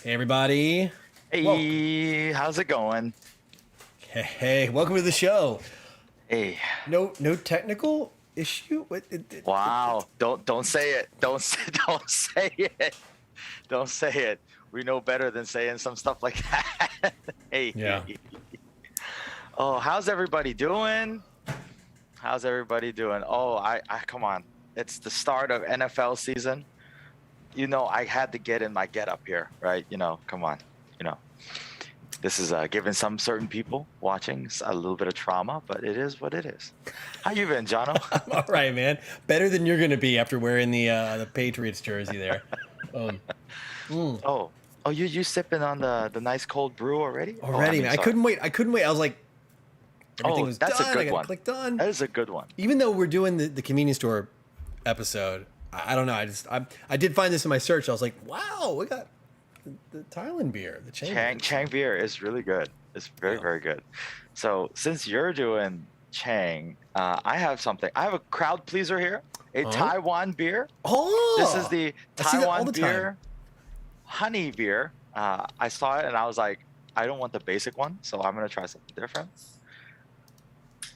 Hey everybody. Hey, how's it going? Hey, welcome to the show. Hey, No technical issue? wow. Don't say it. Don't say, don't say it. Don't say it. We know better than saying some stuff like that. Hey. Yeah. Oh, how's everybody doing? How's everybody doing? Oh, I come on. It's the start of NFL season. I had to get in my get up here, right? Come on. You know, this is giving some certain people watching a little bit of trauma, but it is what it is. How you been, Jono? I'm all right, man. Better than you're going to be after wearing the Patriots jersey there. Oh, you sipping on the nice cold brew already? Already, man. I Sorry. couldn't wait. I was like, everything Oh, was that's done. a I good got to one. click done. That is a good one. Even though we're doing the convenience store episode, I don't know. I did find this in my search. I was like, wow, we got the Thailand beer, the Chang beer is really good. It's very, Yeah. very good. So since you're doing Chang, I have something. I have a crowd pleaser here. A Huh? Taiwan beer. Oh, This is the I see that all Taiwan the time. beer, honey beer. I saw it and I was like, I don't want the basic one, so I'm gonna try something different.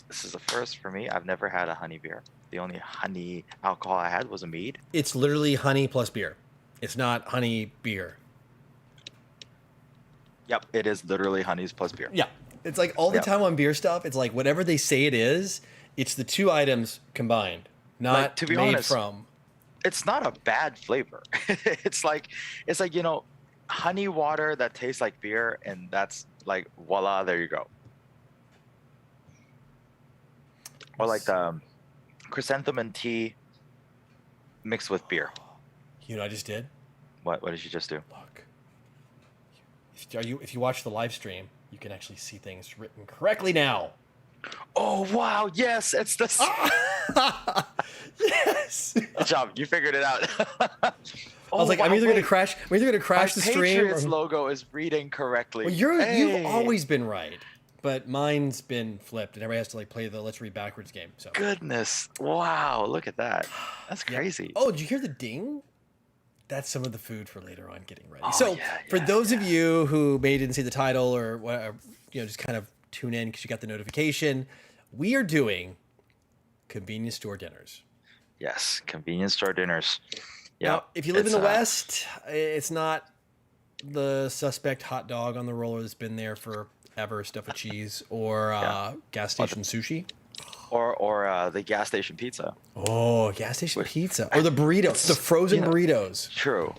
This is a first for me. I've never had a honey beer. The only honey alcohol I had was a mead. It's literally honey plus beer. It's not honey beer. Yep, it is literally honeys plus beer. Yeah. It's like all the Yep. Taiwan beer stuff. It's like whatever they say it is, it's the two items combined, not Like, to be made honest, from. It's not a bad flavor. It's like honey water that tastes like beer, and that's like voila, there you go. Or like the chrysanthemum tea mixed with beer. You know what I just did? What did you just do? Look. If you watch the live stream, you can actually see things written correctly now. Oh wow, yes, it's the Yes. Good job. You figured it out. I was like, I'm either gonna crash the stream. Patriots Or, logo is reading correctly. well, you've always been right, but mine's been flipped, and everybody has to like play the let's read backwards game. So Goodness. Wow, look at that. That's crazy. Oh, did you hear the ding? That's some of the food for later on getting ready. Oh, So yeah, for yeah, those of you who maybe didn't see the title or whatever, just kind of tune in because you got the notification, we are doing convenience store dinners. Yes, convenience store dinners. Yeah. Now, if you live in the West, it's not the suspect hot dog on the roller that's been there forever, stuffed with cheese, or gas station sushi. Or the gas station pizza. Oh, gas station pizza. Or the burritos, the frozen burritos. True.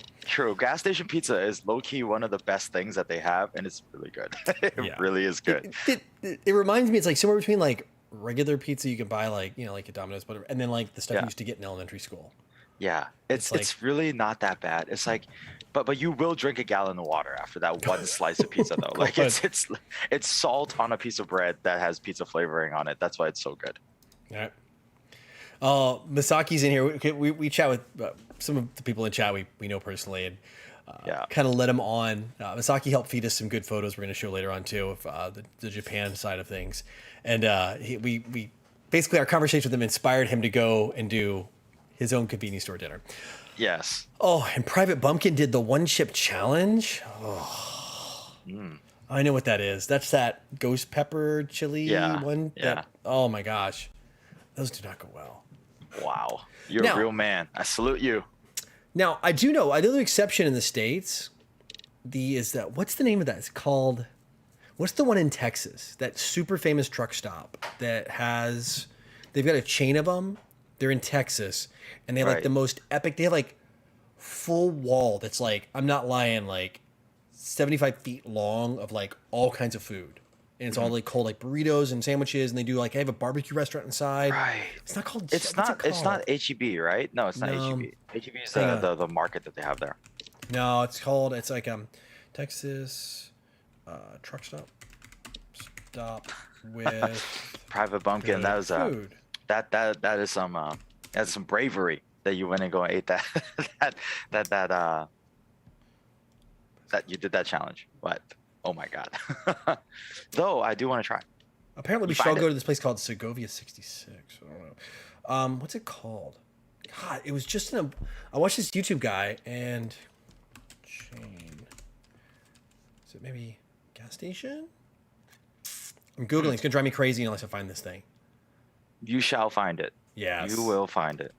Gas station pizza is low key one of the best things that they have, and it's really good. It really is good. It reminds me, it's like somewhere between like regular pizza you can buy like like a Domino's, whatever, and then like the stuff you used to get in elementary school. Yeah, it's really not that bad. It's like, but you will drink a gallon of water after that one slice of pizza though. Like it's salt on a piece of bread that has pizza flavoring on it. That's why it's so good. All right. Masaki's in here. We chat with some of the people in chat we know personally, and kind of let him on. Masaki helped feed us some good photos we're going to show later on too of the Japan side of things, and we basically our conversation with him inspired him to go and do his own convenience store dinner. Yes. Oh, and Private Bumpkin did the one chip challenge. Oh. I know what that is. That's that ghost pepper chili one. Yeah. Oh my gosh, those do not go well. Wow, you're a real man. I salute you. Now I do know another exception in the States. What's the name of that? It's called. What's the one in Texas? That super famous truck stop that has. They've got a chain of them. They're in Texas, and they have like the most epic. They have like full wall that's like, I'm not lying, like 75 feet long of like all kinds of food. And it's all like cold, like burritos and sandwiches, and they do like they have a barbecue restaurant inside. Right. It's not called. It's not HEB, right? No, it's not HEB. HEB is the market that they have there. No, it's called. It's like Texas truck stop with Private Bumpkin. That was food. That is some bravery that you went and go and ate that you did that challenge. But oh my god. Though I do want to try. Apparently we should all go to this place called Segovia 66. I don't know. What's it called? God, it was just I watched this YouTube guy and chain. Is it maybe gas station? I'm Googling. It's going to drive me crazy unless I find this thing. You shall find it. Yes. You will find it.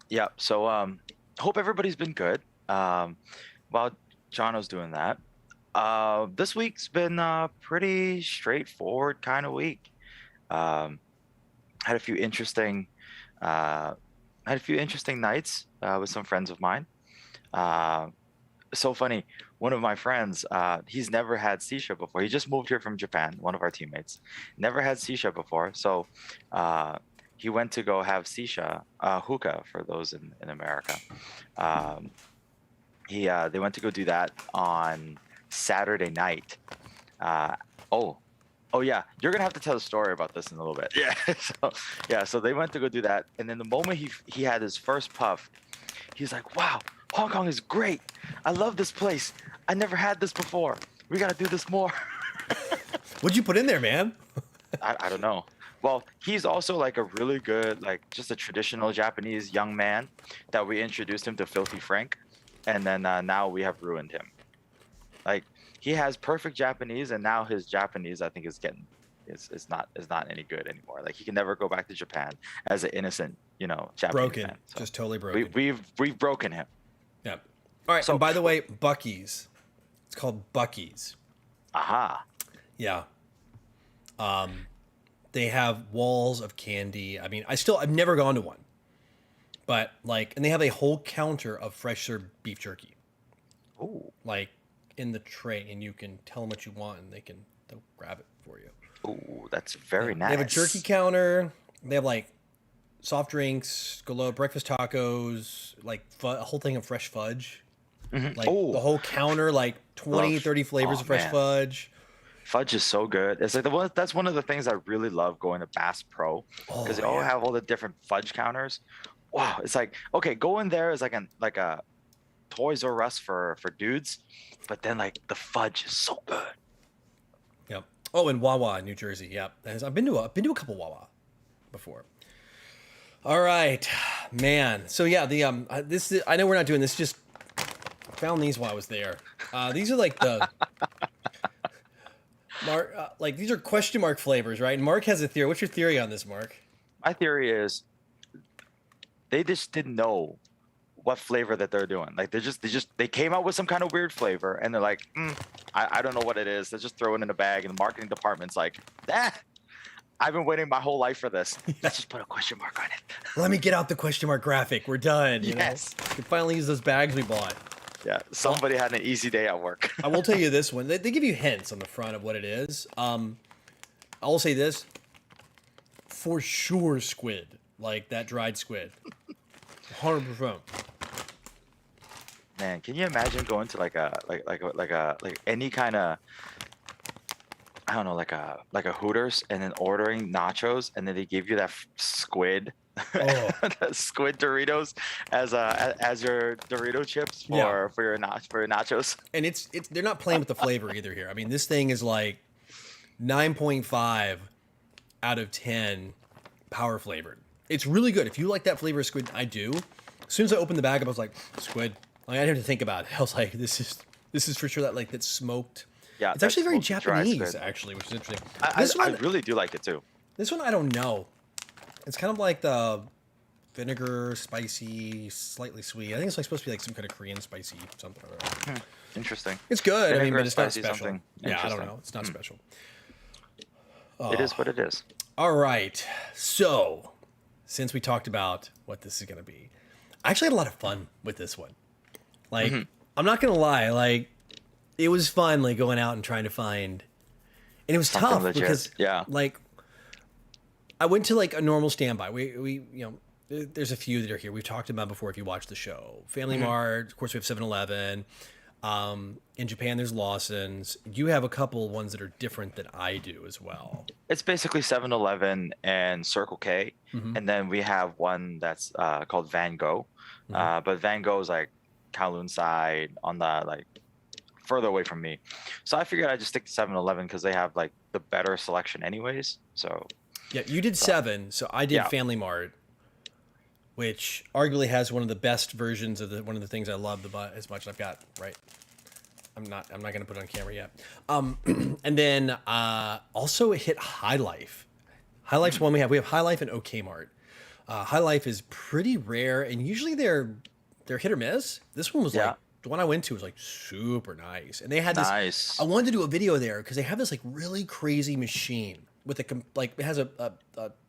Yeah. So hope everybody's been good. While Jono's doing that, this week's been a pretty straightforward kind of week. Had a few interesting nights with some friends of mine. So funny. One of my friends, he's never had sisha before. He just moved here from Japan. One of our teammates never had sisha before, so he went to go have sisha, hookah for those in America. They went to go do that on Saturday night. Oh yeah, you're gonna have to tell a story about this in a little bit. Yeah. So they went to go do that, and then the moment he had his first puff, he's like, "Wow, Hong Kong is great. I love this place. I never had this before. We gotta do this more." What'd you put in there, man? I don't know. Well, he's also like a really good, like just a traditional Japanese young man that we introduced him to Filthy Frank, and then now we have ruined him. Like he has perfect Japanese, and now his Japanese I think is not any good anymore. Like he can never go back to Japan as an innocent, Japanese Broken, man. So just totally broken. we've broken him. Yeah. All right. So, and by the way, Buc-ee's. It's called Buc-ee's. Aha. Yeah. They have walls of candy. I mean, I've never gone to one, but and they have a whole counter of fresh served beef jerky. Ooh. Like in the tray, and you can tell them what you want, and they'll grab it for you. Ooh, that's very nice. They have a jerky counter. They have like soft drinks, galore, breakfast tacos, like a whole thing of fresh fudge. Mm-hmm. Like the whole counter, like 20, 30 flavors of fresh fudge. Fudge is so good. It's like that's one of the things I really love going to Bass Pro, because they all have all the different fudge counters. Wow, it's like, okay, go in there is like a Toys R Us for dudes, but then like the fudge is so good. Yep. Oh, and Wawa, New Jersey. Yep. I've been to a couple Wawa before. All right, man. So yeah, I know we're not doing this. Just found these while I was there. These are like the Mark, these are question mark flavors, right? And Mark has a theory. What's your theory on this, Mark? My theory is they just didn't know what flavor that they're doing. Like they came out with some kind of weird flavor, and they're like, I don't know what it is. Let's just throw it in a bag, and the marketing department's like, I've been waiting my whole life for this. Let's just put a question mark on it. Let me get out the question mark graphic. We're done. Yes. We can finally use those bags we bought. Yeah, somebody had an easy day at work. I will tell you this one. They give you hints on the front of what it is. I will say this. For sure squid. Like that dried squid. 100%. Man, can you imagine going to like any kind of, I don't know, like a Hooters, and then ordering nachos, and then they give you that squid, that squid Doritos as your Dorito chips for your nachos. And it's they're not playing with the flavor either here. I mean, this thing is like 9.5 out of 10 power flavored. It's really good. If you like that flavor of squid, I do. As soon as I opened the bag up, I was like, squid. Like, I didn't have to think about it. I was like, this is for sure that's smoked. Yeah, it's actually very Japanese, actually, which is interesting. I really do like it too. This one I don't know. It's kind of like the vinegar, spicy, slightly sweet. I think it's like supposed to be like some kind of Korean spicy something. Interesting. It's good. Vinegar, but it's not spicy, special. Yeah, I don't know. It's not special. It is what it is. All right. So, since we talked about what this is going to be, I actually had a lot of fun with this one. Like, I'm not going to lie. Like, it was fun, like, going out and trying to find, and it was Something tough legit. because, yeah, like, I went to like a normal standby. We there's a few that are here. We've talked about before if you watch the show. Family Mart, of course, we have 7-Eleven. In Japan, there's Lawson's. You have a couple ones that are different than I do as well. It's basically 7-Eleven and Circle K, and then we have one that's called Van Gogh. But Van Gogh is like Kowloon side on the like further away from me. So I figured I'd just stick to 7-Eleven because they have like the better selection anyways. So yeah, you did 7, so I did Family Mart. which arguably has one of the best versions of one of the things I love as much. I've got right. I'm not gonna put it on camera yet. And then also it hit High Life. High Life's one we have. We have High Life and OK Mart. High Life is pretty rare, and usually they're hit or miss. This one was like the one I went to was like super nice, and they had this. Nice. I wanted to do a video there because they have this like really crazy machine with like it has a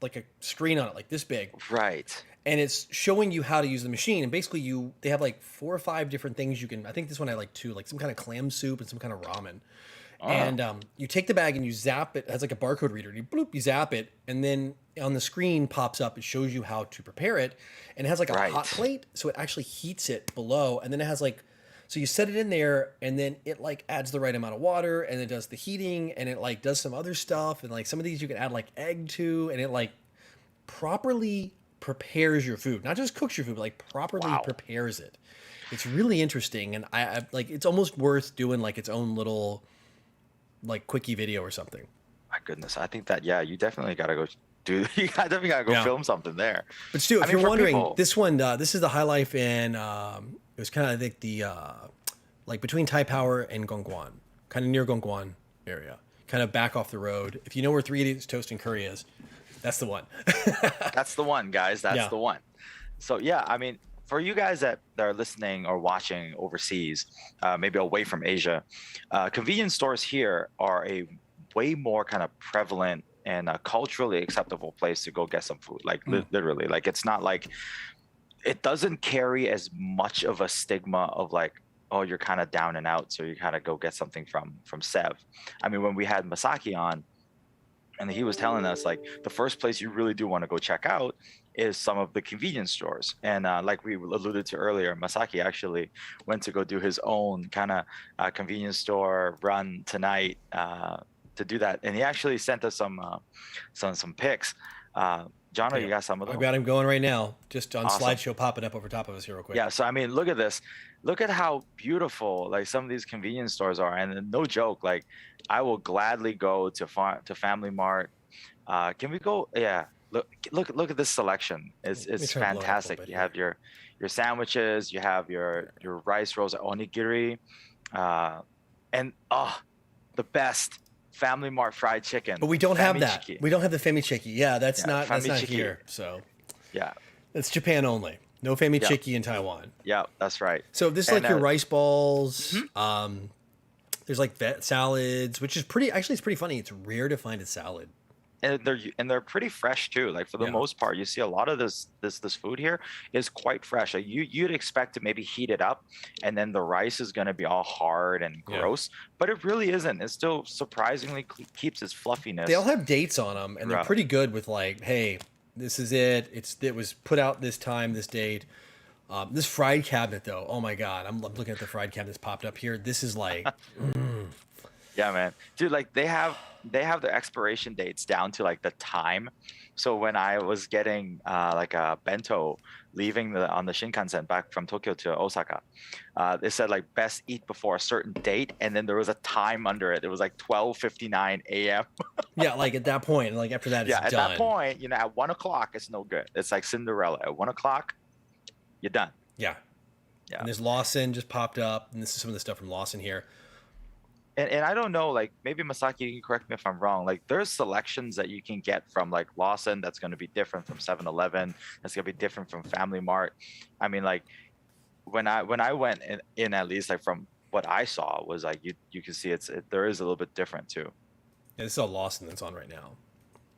like a screen on it like this big, Right. and it's showing you how to use the machine. And basically, they have like 4 or 5 different things you can. I think this one had like 2, like some kind of clam soup and some kind of ramen. And you take the bag and you zap it. It has like a barcode reader. And you zap it, and then on the screen pops up. It shows you how to prepare it, and it has like a hot plate, so it actually heats it below. And then it has like, so you set it in there, and then it like adds the right amount of water, and it does the heating, and it like does some other stuff, and like some of these you can add like egg to, and it like properly prepares your food, not just cooks your food, but like properly prepares it. It's really interesting, and I like it's almost worth doing like its own little like quickie video or something. My goodness, I think that you definitely gotta go do. You definitely gotta go film something there. But Stu, if you're wondering, this one, this is the High Life, and it was kind of I think the like between Tai Power and Gongguan, kind of near Gongguan area, kind of back off the road. If you know where 3 Idiots Toast and Curry is, that's the one. That's the one, guys. That's the one. So yeah, I mean, for you guys that are listening or watching overseas, maybe away from Asia, convenience stores here are a way more kind of prevalent and culturally acceptable place to go get some food. Like literally, like it's not like it doesn't carry as much of a stigma of like, oh, you're kind of down and out, so you kind of go get something from Sev. I mean, when we had Masaki on, and he was telling us like the first place you really do want to go check out is some of the convenience stores. And like we alluded to earlier, Masaki actually went to go do his own kind of convenience store run tonight to do that. And he actually sent us some pics. Jono, you got some of them? I've got him going right now, just on slideshow popping up over top of us here real quick. Yeah, so I mean, look at this. Look at how beautiful like some of these convenience stores are. And no joke, like I will gladly go to Family Mart. Can we go? Yeah. Look at this selection. It's fantastic. You have your sandwiches, you have your rice rolls, onigiri, and the best Family Mart fried chicken. But we don't have that. We don't have the famichiki. Yeah, that's not here. So yeah, it's Japan only. No famichiki in Taiwan. Yeah, that's right. So this is like your rice balls. There's like salads, which is pretty. Actually, it's pretty funny. It's rare to find a salad. And they're pretty fresh too. Like for the most part, you see a lot of this food here is quite fresh. Like you'd expect to maybe heat it up, and then the rice is going to be all hard and gross, but it really isn't. It still surprisingly keeps its fluffiness. They all have dates on them, and they're pretty good with like, hey, this is it. It was put out this time, this date. This fried cabinet though, oh my god, I'm looking at the fried cabinet that's popped up here. This is like, yeah, man, dude. Like they have their expiration dates down to like the time. So when I was getting like a bento leaving on the Shinkansen back from Tokyo to Osaka, they said like best eat before a certain date, and then there was a time under it. It was like 12:59 a.m. Yeah, like at that point, like after that, it's done. That point, at 1 o'clock, it's no good. It's like Cinderella. At 1 o'clock, you're done. Yeah. And there's Lawson just popped up, and this is some of the stuff from Lawson here. And I don't know, like maybe Masaki, you can correct me if I'm wrong. Like there's selections that you can get from like Lawson that's going to be different from 7-Eleven. That's going to be different from Family Mart. I mean, like when I went in at least like from what I saw was like you can see there is a little bit different too. Yeah, this is all Lawson that's on right now.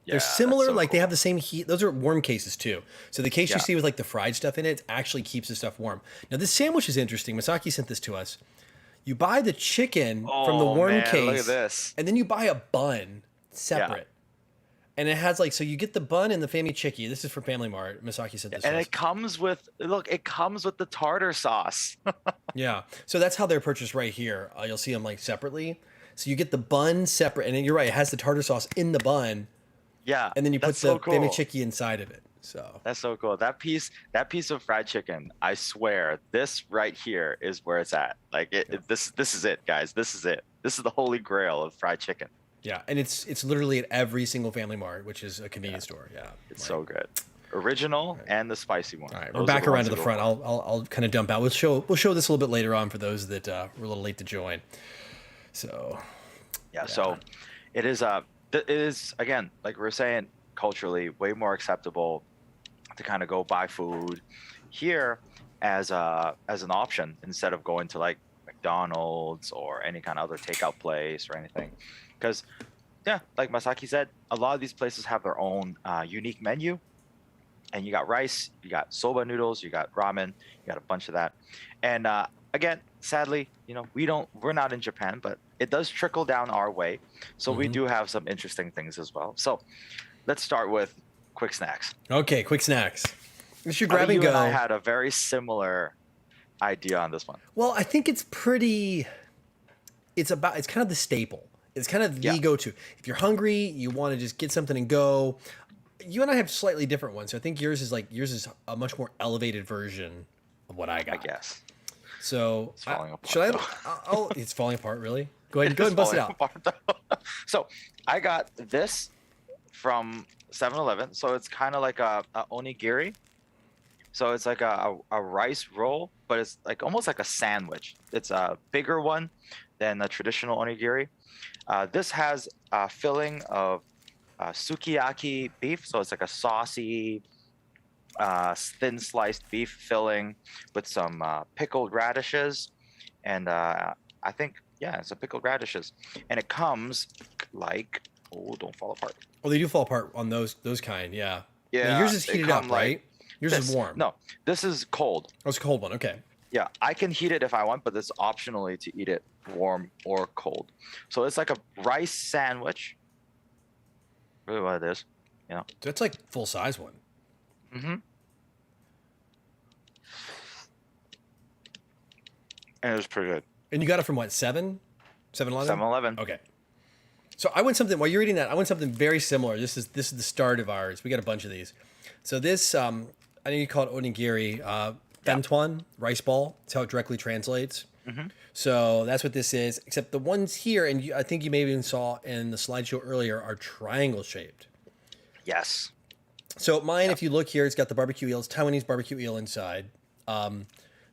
They're similar, like they have the same heat. Those are warm cases too. So the case you see with like the fried stuff in it actually keeps the stuff warm. Now this sandwich is interesting. Masaki sent this to us. You buy the chicken from the warm case, look at this. And then you buy a bun separate. And it has like, so you get the bun and the famichiki. This is from Family Mart. Masaki said this. And it comes with the tartar sauce. Yeah. So that's how they're purchased right here. You'll see them like separately. So you get the bun separate, and then you're right, it has the tartar sauce in the bun. Yeah. And then you put the famichiki inside of it. So that's so cool. That piece of fried chicken, I swear, this right here is where it's at. Like this is it, guys. This is it. This is the holy grail of fried chicken. Yeah, and it's literally at every single Family Mart, which is a convenience store. Yeah, it's so good. original and the spicy one. All right, Those we're are back the around ones to the go front. for. I'll kind of dump out. We'll show this a little bit later on for those that were a little late to join. So Yeah. So it is again, like we were saying, culturally way more acceptable to kind of go buy food here as an option instead of going to like McDonald's or any kind of other takeout place or anything. Because yeah, like Masaki said, a lot of these places have their own unique menu. And you got rice, you got soba noodles, you got ramen, you got a bunch of that. And again, sadly, we're not in Japan, but it does trickle down our way. So we do have some interesting things as well. So let's start with quick snacks. okay, quick snacks. It's your I grab think and you go. and I had a very similar idea on this one. Well, I think it's pretty. It's kind of the staple. It's kind of the Yeah. go-to. If you're hungry, you want to just get something and go. You and I have slightly different ones. So I think yours is a much more elevated version of what I got. I guess. So It's falling apart, should I? though. It's falling apart. Really? Go ahead and bust it out. So I got this from 7-Eleven. So it's kind of like a onigiri. So it's like a rice roll, but it's like almost like a sandwich. It's a bigger one than a traditional onigiri. This has a filling of sukiyaki beef, so it's like a saucy, thin sliced beef filling with some pickled radishes, and I think it's a pickled radishes, and it comes like don't fall apart. Oh, they do fall apart on those kind. Yeah. Yeah, Now, yours is they heated up, come like right? Yours is this. warm. No, this is cold. Oh, it's a cold one. Okay. Yeah, I can heat it if I want, but it's optionally to eat it warm or cold. So it's like a rice sandwich. Really, what it is, That's like full size one. Mm-hmm. And it was pretty good. And you got it from what? 7-Eleven? 7-Eleven. Okay. So I went something while you're eating that. I went something very similar. This is the start of ours. We got a bunch of these. So this, I know you call it onigiri, bentuan, rice ball. That's how it directly translates. Mm-hmm. So that's what this is. Except the ones here, and I think you maybe even saw in the slideshow earlier, are triangle shaped. Yes. So mine, if you look here, it's got the barbecue eel. It's Taiwanese barbecue eel inside.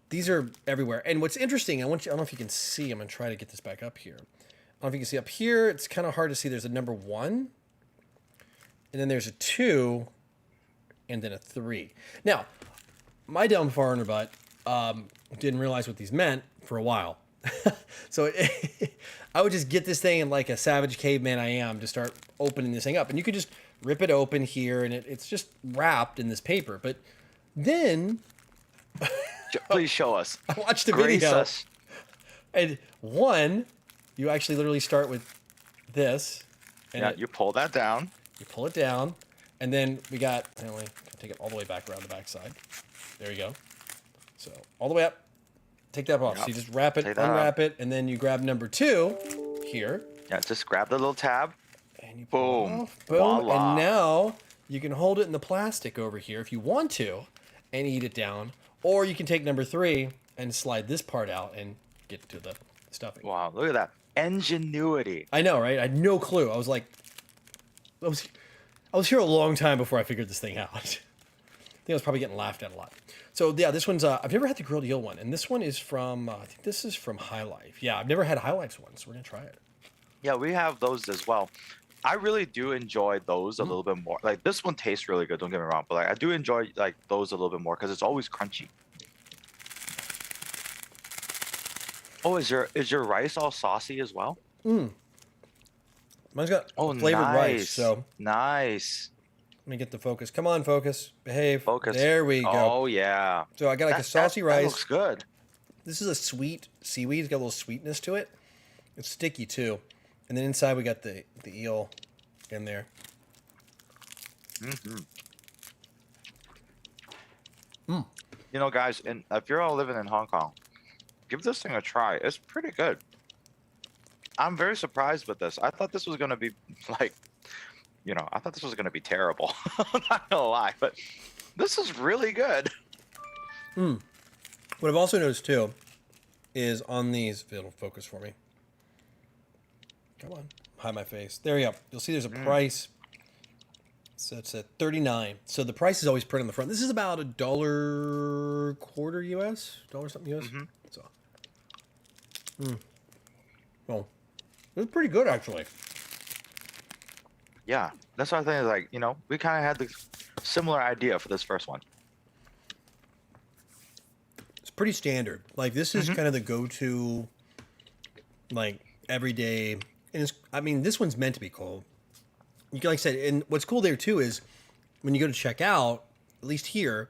These are everywhere. And what's interesting, I don't know if you can see. I'm gonna try to get this back up here. I don't know if you can see up here. It's kind of hard to see. There's a number 1, and then there's a 2, and then a 3. Now, my dumb foreigner butt didn't realize what these meant for a while. So I would just get this thing and like a savage caveman I am to start opening this thing up. And you could just rip it open here and it's just wrapped in this paper. But then Please show us. I watched the Grace video. us. And you actually literally start with this. And Yeah, you pull that down. you pull it down. And then we got, take it all the way back around the backside. There you go. So all the way up. Take that off. Yep. So you just wrap it, Take that unwrap it, and then you grab number 2 here. Yeah, just grab the little tab. And you pull it Boom. off. Boom. Voila. And now you can hold it in the plastic over here if you want to and eat it down. Or you can take number 3 and slide this part out and get to the stuffing. Wow, look at that. Ingenuity. I know, right? I had no clue. I was like, I was here a long time before I figured this thing out. I think I was probably getting laughed at a lot. So yeah, this one's, I've never had the grilled eel one. And this one is from, I think this is from High Life. Yeah, I've never had High Life's one, so we're going to try it. Yeah, we have those as well. I really do enjoy those a little bit more. Like this one tastes really good, don't get me wrong, but like I do enjoy like those a little bit more because it's always crunchy. Oh, is your rice all saucy as well? Mine's got flavored rice, so nice. let me get the focus. Come on, focus. Behave. Focus. There we go. Oh yeah. So I got like a saucy That rice. looks good. This is a sweet seaweed. It's got a little sweetness to it. It's sticky too. And then inside we got the eel in there. Mm-hmm. You know, guys, and if you're all living in Hong Kong, give this thing a try. It's pretty good. I'm very surprised with this. I thought this was gonna be like, I thought this was gonna be terrible. I'm not gonna lie, but this is really good. What I've also noticed too is on these, if it'll focus for me. Come on, hide my face. There you go. You'll see there's a price So it's at 39. So the price is always printed on the front. This is about $1.25 US, dollar something US. So, well, it's pretty good actually. Yeah, that's what I think. Is like, we kind of had the similar idea for this first one. It's pretty standard. Like this is kind of the go-to, like everyday. And this one's meant to be cold. You can, like I said, and what's cool there too is when you go to check out, at least here,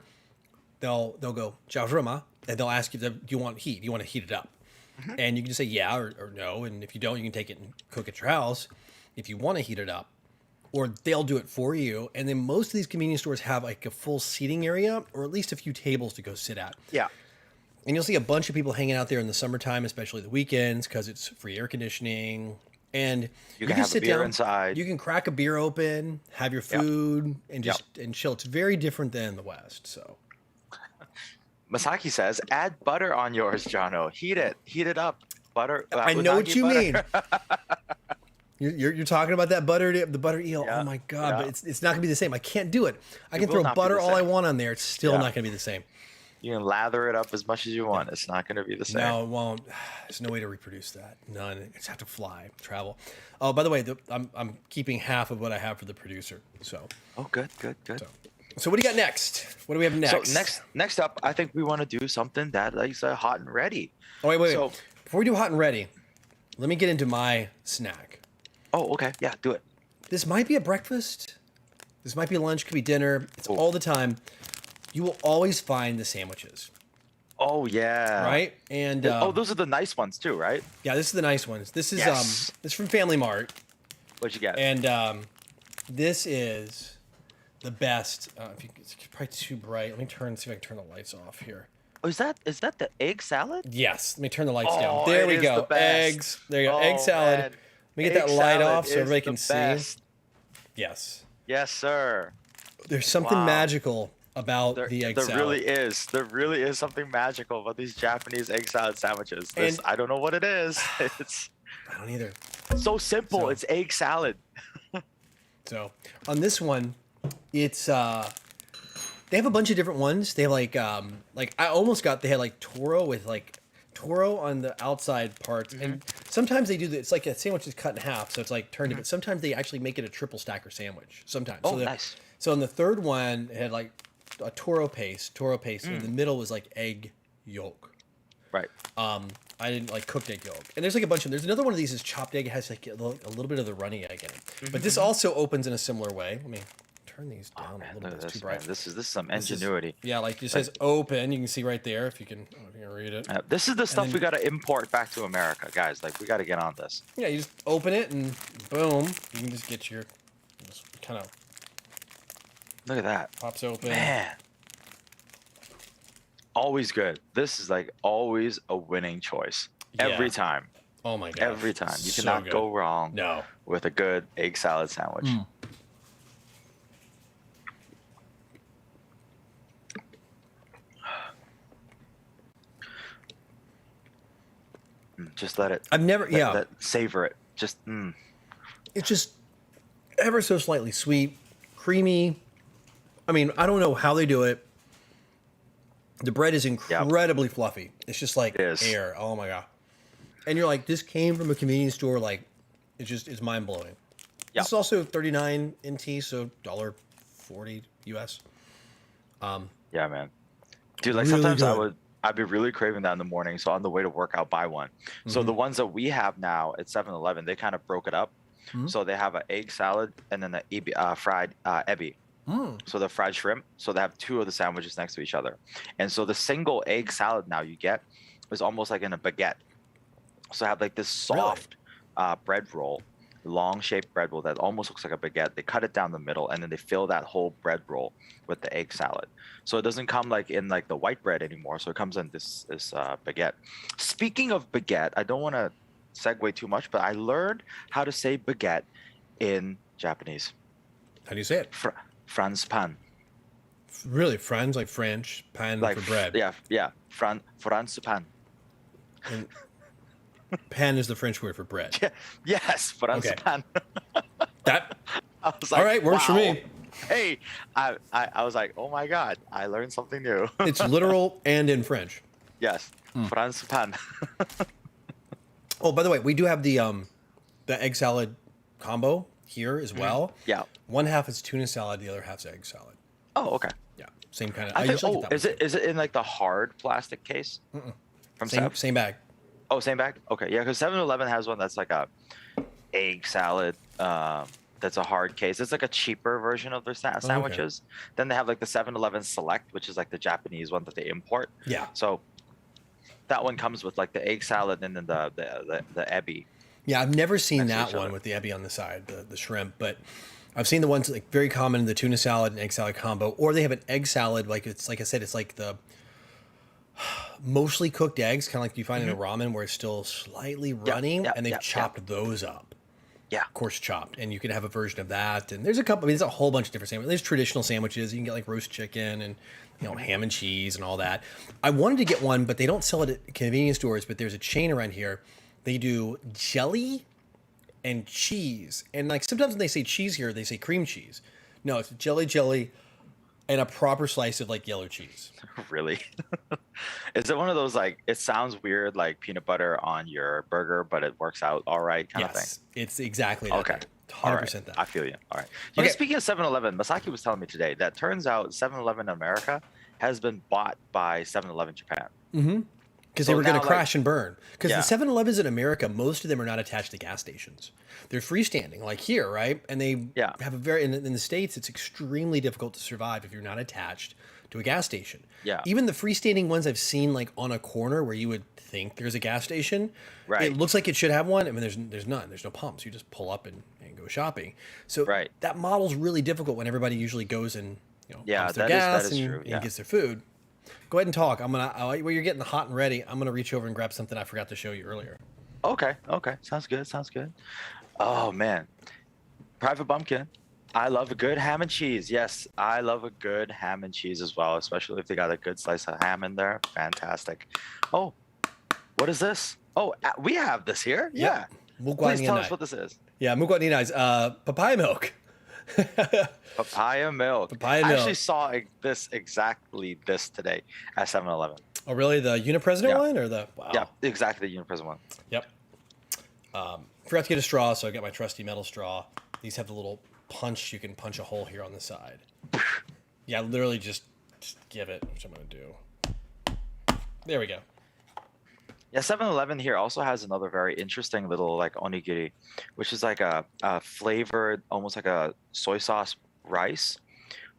they'll go 加热吗? And they'll ask you, do you want heat? Do you want to heat it up? And you can just say yeah or no. And if you don't, you can take it and cook at your house if you want to heat it up. Or they'll do it for you. And then most of these convenience stores have like a full seating area or at least a few tables to go sit at. Yeah. And you'll see a bunch of people hanging out there in the summertime, especially the weekends, because it's free air conditioning. And you can have sit a beer down inside. You can crack a beer open, have your food, and just and chill. It's very different than the West. So, Masaki says, add butter on yours, Jono. Heat it up. Butter. I know what you butter. mean. You're talking about that butter, the butter eel. Yeah. Oh my god! Yeah. But it's not gonna be the same. I can't do it. I can throw butter all I want on there. It's still not gonna be the same. You can lather it up as much as you want. It's not going to be the same. No, it won't. There's no way to reproduce that. None. I just have to fly, travel. Oh, by the way, I'm keeping half of what I have for the producer. So. Oh, good. So what do you got next? What do we have next? So next up, I think we want to do something that is hot and ready. Oh wait. So, before we do hot and ready, let me get into my snack. Oh, okay. Yeah, do it. This might be a breakfast. This might be lunch. Could be dinner. It's all the time. You will always find the sandwiches. Oh yeah. Right? And those are the nice ones too, right? Yeah, this is the nice ones. This is this is from Family Mart. What'd you get? And this is the best. It's probably too bright. Let me see if I can turn the lights off here. Oh, is that the egg salad? Yes. Let me turn the lights down. There we go. Eggs. There you go. Egg salad. Man. Let me get that light off so everybody can see. Yes. Yes, sir. There's something magical about the egg salad. There really is something magical about these Japanese egg salad sandwiches. I don't know what it is. I don't either. It's so simple. It's egg salad. So on this one, it's they have a bunch of different ones. They have like I almost got they had like toro with like toro on the outside parts, and sometimes they do it's like a sandwich is cut in half, so it's like turned. But sometimes they actually make it a triple stacker sandwich. Sometimes. Oh, nice. So in the third one, it had like a toro paste, and in the middle was like egg yolk. Right. I didn't like cooked egg yolk. And there's like a bunch of there's another one of these is chopped egg. It has like a little bit of the runny egg in it. But this also opens in a similar way. Let me turn these down a little bit. It's too bright. Man, this is some ingenuity. Like it says open. You can see right there if you can read it. This is the stuff we got to import back to America, guys. Like we got to get on this. Yeah, you just open it and boom, you can just get your kind of. Look at that. Pops open. Man. Always good. This is like always a winning choice. Yeah. Every time. Oh my god. Every time. You cannot go wrong with a good egg salad sandwich. Just let it. I've never savor it. Just It's just ever so slightly sweet, creamy. I mean, I don't know how they do it. The bread is incredibly fluffy. It's just like air. Oh my god! And you're like, this came from a convenience store. Like, it's mind blowing. This is also 39 NT, so $1.40 US. Yeah, man. Dude, like really sometimes I'd be really craving that in the morning. So on the way to work, I'll buy one. So the ones that we have now at 7-Eleven, they kind of broke it up. So they have an egg salad and then the fried ebi. So the fried shrimp. So they have two of the sandwiches next to each other. And so the single egg salad now you get is almost like in a baguette. So I have like this soft bread roll, long shaped bread roll that almost looks like a baguette. They cut it down the middle and then they fill that whole bread roll with the egg salad. So it doesn't come like in like the white bread anymore. So it comes in this baguette. Speaking of baguette, I don't want to segue too much, but I learned how to say baguette in Japanese. How do you say it? Franz pan. Really? Franz, like French, pan like, for bread? Yeah. Franz pan. And pan is the French word for bread. Yeah, yes, Franz pan. That. I was like, all right, works for me. Hey, I was like, oh my god, I learned something new. It's literal and in French. Yes, France pan. Oh, by the way, we do have the egg salad combo here as well. Yeah. One half is tuna salad, the other half's egg salad. Oh, okay. Yeah, same kind of. I I think. usually Oh, get that is one it is it in like the hard plastic case from same Sev? same bag. Oh, same bag. Okay, yeah, because 7-Eleven has one that's like a egg salad. That's a hard case. It's like a cheaper version of their sandwiches. Then they have like the 7-Eleven Select, which is like the Japanese one that they import. Yeah. So that one comes with like the egg salad and then the ebi. Yeah, I've never seen Next to that each one other. with the ebi on the side, the shrimp, but I've seen the ones like very common in the tuna salad and egg salad combo, or they have an egg salad like it's like I said, it's like the mostly cooked eggs, kind of like you find in a ramen where it's still slightly runny, and they've chopped those up. Yeah. Coarse chopped, and you can have a version of that. And there's a couple. I mean, there's a whole bunch of different sandwiches. There's traditional sandwiches. You can get like roast chicken and ham and cheese and all that. I wanted to get one, but they don't sell it at convenience stores. But there's a chain around here. They do jelly and cheese, and like sometimes when they say cheese here, they say cream cheese. No, it's jelly, and a proper slice of like yellow cheese. Really? Is it one of those like it sounds weird like peanut butter on your burger, but it works out all right kind of thing? Yes, it's exactly that. Okay. thing. All 100% right. that. I feel you. All right. You know, Okay. speaking of 7-Eleven, Masaki was telling me today that turns out 7-Eleven in America has been bought by 7-Eleven Japan. Because So they were going now, to like- crash and burn. Because Yeah. the 7-Elevens in America, most of them are not attached to gas stations. They're freestanding, like here, right? And they Yeah. have a very, in the States, it's extremely difficult to survive if you're not attached to a gas station. Yeah. Even the freestanding ones I've seen, like on a corner where you would think there's a gas station, Right. it looks like it should have one. I mean, there's none. There's no pumps. You just pull up and go shopping. So Right. that model's really difficult when everybody usually goes and Yeah, pumps their that is- gas that is and, true, and yeah. gets their food. Go ahead and talk. While you're getting hot and ready, I'm gonna reach over and grab something I forgot to show you earlier. Okay. Okay. Sounds good. Sounds good. Oh man. Private Bumpkin. I love a good ham and cheese. Yes, I love a good ham and cheese as well, especially if they got a good slice of ham in there. Fantastic. Oh, what is this? Oh, we have this here. Yeah. Please tell us what this is. Yeah, mukwa ni nais. Papaya milk. Papaya milk. Papaya I actually milk. saw exactly this today at 7-Eleven. Oh, really? The Unipresident Yeah. one or the? Wow. Yeah, exactly the Unipresent one. Yep. Forgot to get a straw, so I got my trusty metal straw. These have the little punch. You can punch a hole here on the side. Yeah, literally just give it, which I'm gonna do. There we go. Yeah, 7-Eleven here also has another very interesting little like onigiri, which is like a flavored, almost like a soy sauce rice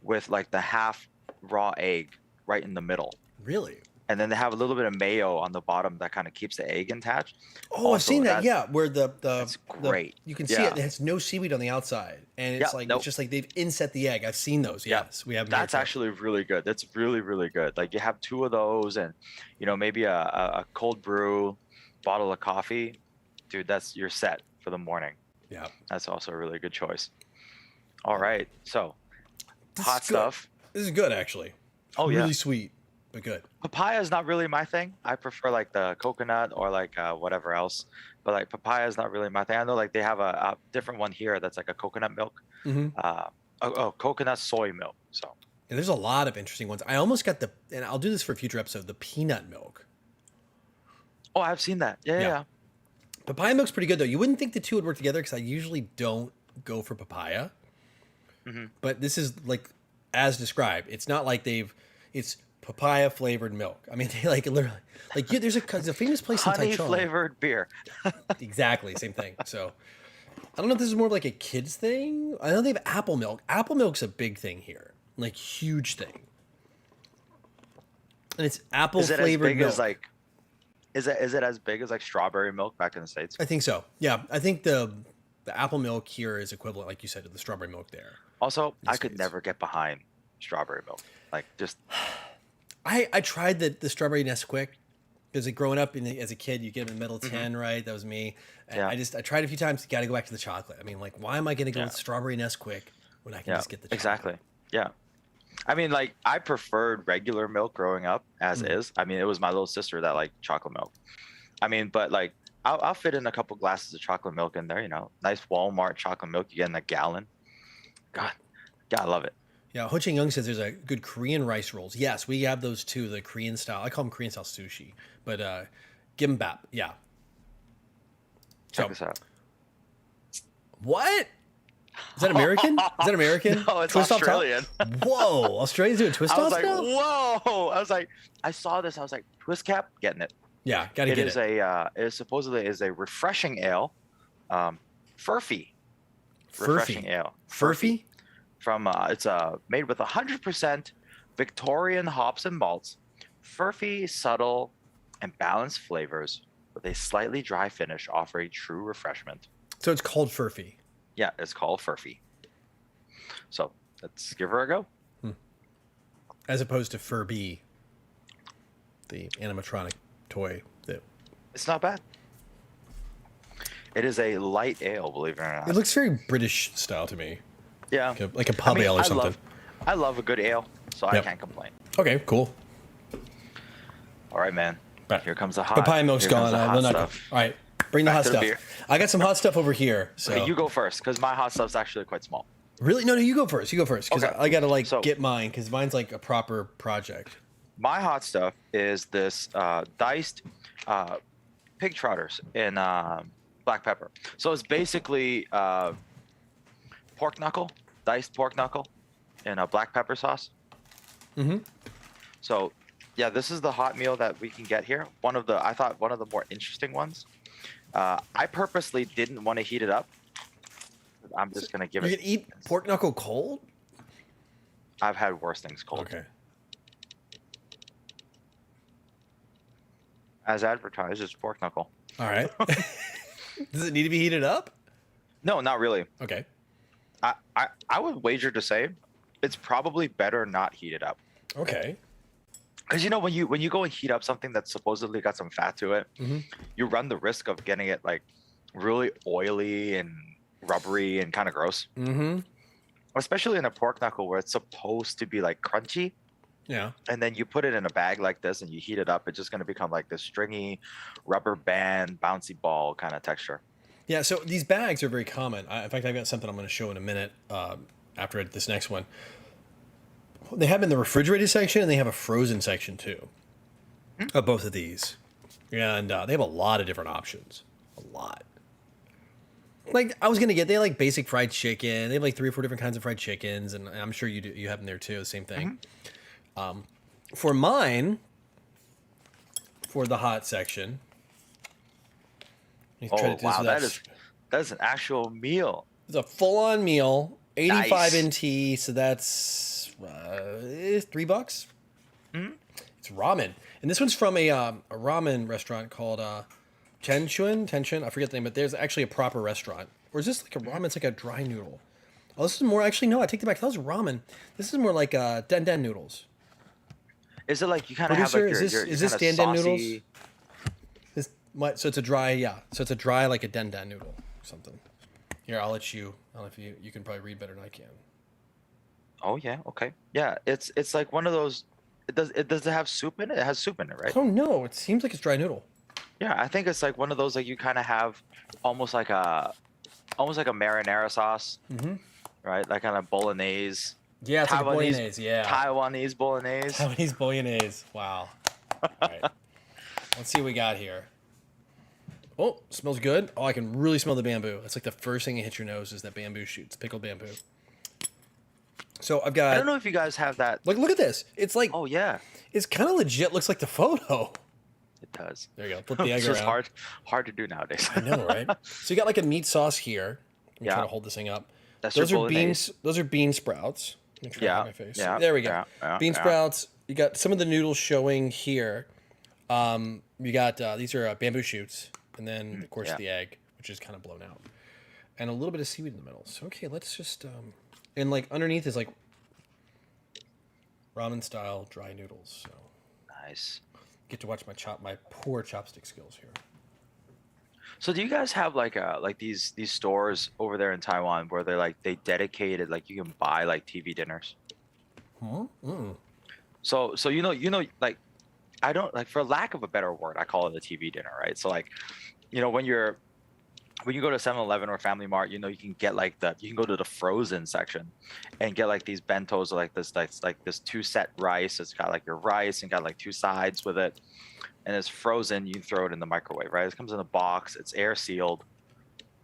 with like the half raw egg right in the middle. Really? And then they have a little bit of mayo on the bottom that kind of keeps the egg intact. Oh, I've Also, seen that. that's- Yeah, where the that's great. you can see Yeah. it. It has no seaweed on the outside, and it's Yeah, like nope. it's just like they've inset the egg. I've seen those. Yeah, Yes, we have. them here That's too. actually really good. That's really, really good. Like you have two of those and, maybe a cold brew, bottle of coffee. Dude, you're set for the morning. Yeah. That's also a really good choice. All right. So, This hot is good. stuff. This is good actually. Oh, really yeah. sweet, but good. Papaya is not really my thing. I prefer like the coconut or like whatever else. But like papaya is not really my thing. I know like they have a different one here that's like a coconut milk. Coconut soy milk. So And there's a lot of interesting ones. I almost got and I'll do this for a future episode. The peanut milk. oh, I've seen that. Yeah, Yeah. yeah. Papaya milk's pretty good though. You wouldn't think the two would work together because I usually don't go for papaya. But this is like as described. It's not like it's papaya flavored milk. I mean, they like literally like there's a famous place in Honey Taichung. flavored beer. Exactly, same thing. So I don't know if this is more of like a kid's thing. I know they have apple milk. Apple milk's a big thing here, like huge thing. And it's apple Is it as flavored big milk. as like? Is it as big as like strawberry milk back in the States? I think so. Yeah, I think the apple milk here is equivalent, like you said, to the strawberry milk there. Also, I could States. never get behind strawberry milk. Like just I tried the strawberry Nesquik because growing up as a kid, you get them in middle 10, right? That was me. And Yeah. I tried a few times. Got to go back to the chocolate. I mean, like, why am I going to go Yeah. with strawberry Nesquik when I can yeah, just get the chocolate? exactly. Yeah. I mean, like I preferred regular milk growing up as is. I mean, it was my little sister that liked chocolate milk. I mean, but like I'll fit in a couple glasses of chocolate milk in there. Nice Walmart chocolate milk you get in a gallon. God, Yeah, I love it. Yeah, Ho Ching Young says there's a good Korean rice rolls. Yes, we have those too, the Korean style. I call them Korean style sushi, but gimbap. Yeah. Check So this out. what? Is that American? Is that American? No, it's Twist off top? Australian. Whoa, Australians doing twist I was offs like, now? whoa! I was like, I saw this. I was like, twist cap, getting it. Yeah, gotta It get is it. it is supposedly is a refreshing ale, Furphy. Refreshing Furphy. ale. Furphy? From it's made with 100% Victorian hops and malts, Furphy, subtle, and balanced flavors with a slightly dry finish, offering true refreshment. So it's called Furphy. Yeah, it's called Furphy. So let's give her a go. As opposed to Furby, the animatronic toy that It's not bad. It is a light ale, believe it or not. it looks very British style to me. Yeah, Like a pub ale or something. I love a good ale, so I Yep. can't complain. Okay, cool. All right, man. Right. Here comes the hot. Papaya milk's here comes gone. the hot We'll not go. stuff. All right, bring the Back hot to the stuff. beer. I got some hot stuff over here. So Okay, you go first, because my hot stuff's actually quite small. really, no, you go first. You go first because Okay. I gotta like So- get mine because mine's like a proper project. My hot stuff is this diced pig trotters in black pepper. So it's basically pork knuckle, diced pork knuckle in a black pepper sauce. Mm-hmm. So yeah, this is the hot meal that we can get here. I thought one of the more interesting ones. I purposely didn't want to heat it up. I'm just gonna give You it. can eat pork knuckle cold. I've had worse things cold. Okay. As advertised, it's pork knuckle. All right. Does it need to be heated up? No, not really. Okay. I would wager to say it's probably better not heated up. Okay. Because you know when you go and heat up something that's supposedly got some fat to it, Mm-hmm. you run the risk of getting it like really oily and rubbery and kind of gross. Mm-hmm. Especially in a pork knuckle where it's supposed to be like crunchy, Yeah. and then you put it in a bag like this and you heat it up, it's just going to become like this stringy, rubber band, bouncy ball kind of texture. Yeah. So these bags are very common. In fact, I've got something I'm going to show in a minute after this next one. They have in the refrigerated section and they have a frozen section too. Of both of these, and they have a lot of different options. A lot. Like I was gonna get, they have like basic fried chicken. They have like 3 or 4 different kinds of fried chickens, and I'm sure you do. You have them there too. The same thing. For mine, for the hot section. let me try Oh to do wow, this that is an actual meal. It's a full-on meal, 85 Nice. NT, so that's $3. Mhm. It's ramen, and this one's from a ramen restaurant called Tenshun. I forget the name, but there's actually a proper restaurant. Or is this like a ramen? It's like a dry noodle. Oh, this is more. Actually, no, I take it back. That was ramen. This is more like den noodles. Is it like you kind of have Producer, like your, is your, this your dan kinda noodles? saucy- So it's a dry, yeah. So it's a dry like a den noodle, or something. Here, I'll let you. You can probably read better than I can. Oh yeah, okay, yeah. It's like one of those. Does it have soup in it? It has soup in it, I right? don't know. It seems like it's dry noodle. Yeah, I think it's like one of those like you kind of have almost like a marinara sauce, Mm-hmm. right? Like kind of bolognese, Yeah, it's like a Taiwanese- bolognese. Yeah. Taiwanese bolognese. Taiwanese bolognese. Wow. All right. Let's see what we got here. Oh, smells good. Oh, I can really smell the bamboo. That's like the first thing that hits your nose is that bamboo shoots, pickled bamboo. So I've I got. don't know if you guys have that. Look at this. It's like Oh yeah, it's kind of legit. Looks like the photo. it does. There you go. Flip the egg It's just around. hard to do nowadays. I know, right? So you got like a meat sauce here. I'm Yeah. trying to hold this thing up. That's Those your are bolognese. beans. Those are bean sprouts. Let me try to Yeah, hide my face. yeah, There we go. yeah, Bean yeah. sprouts. You got some of the noodles showing here. You got these are bamboo shoots, and then of course yeah. the egg, which is kind of blown out, and a little bit of seaweed in the middle. So okay, let's just and like underneath is like ramen style dry noodles. So Nice. get to watch my poor chopstick skills here. So do you guys have like these stores over there in Taiwan where they dedicated like you can buy like TV dinners? Huh? Mm. So you know like I don't like for lack of a better word I call it a TV dinner, right? So like when you're when you go to 7-Eleven or Family Mart, you know, you can get like you can go to the frozen section and get like these bentos like this, like this 2-set rice. It's got like your rice and got like 2 sides with it, and it's frozen. You throw it in the microwave, right? It comes in a box. It's air sealed.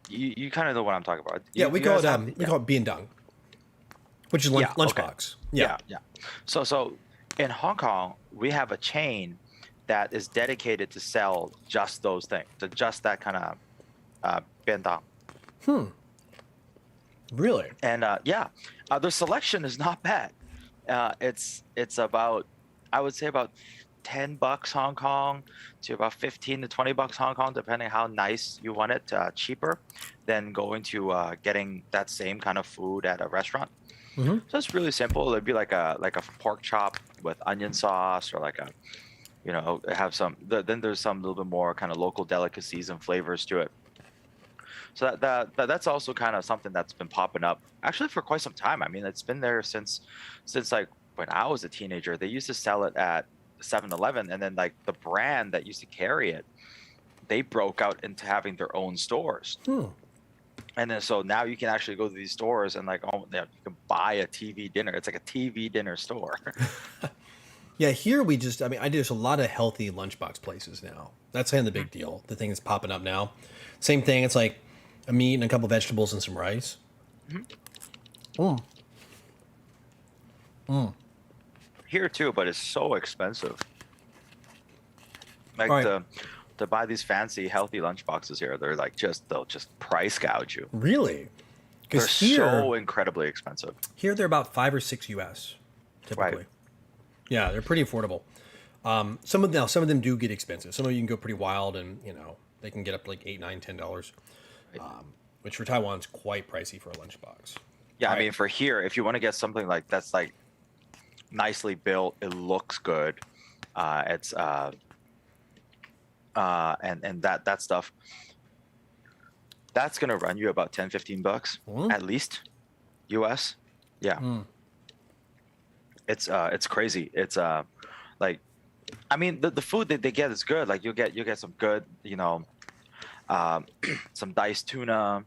You kind of know what I'm talking about. Yeah, we call it yeah. call it biendong, which is lunchbox. Okay. Yeah. So in Hong Kong, we have a chain that is dedicated to sell just those things, to just that kind of biendong. Really? And the selection is not bad. It's about, I would say about $10 Hong Kong to about 15 to $20 Hong Kong, depending how nice you want it. Cheaper than going to getting that same kind of food at a restaurant. So it's really simple. It'd be like a pork chop with onion sauce, or like a, you know, have some. Then there's some little bit more kind of local delicacies and flavors to it. So that's also kind of something that's been popping up actually for quite some time. I mean, it's been there since like when I was a teenager. They used to sell it at 7-Eleven, and then like the brand that used to carry it, they broke out into having their own stores. And then so now you can actually go to these stores and like, oh, you can buy a TV dinner. It's like a TV dinner store. Yeah, here I mean, there's a lot of healthy lunchbox places now. That's kind of the big deal. The thing that's popping up now. Same thing. It's like a meat and a couple vegetables and some rice. Here too, but it's so expensive. Like Right. to buy these fancy healthy lunchboxes here, they'll just price gouge you. Really? They're Because here, so incredibly expensive. here they're about 5 or 6 US typically. Right. Yeah, they're pretty affordable. Some of them do get expensive. Some of you can go pretty wild, and you know they can get up to like $8, $9, $10, which for Taiwan's quite pricey for a lunchbox. Yeah, Right. I mean, for here, if you want to get something like that's like nicely built, it looks good, it's and that stuff, that's gonna run you about $10-15 at least, US. Yeah. It's crazy. It's like, I mean, the food that they get is good. Like you get some good, you know, some diced tuna,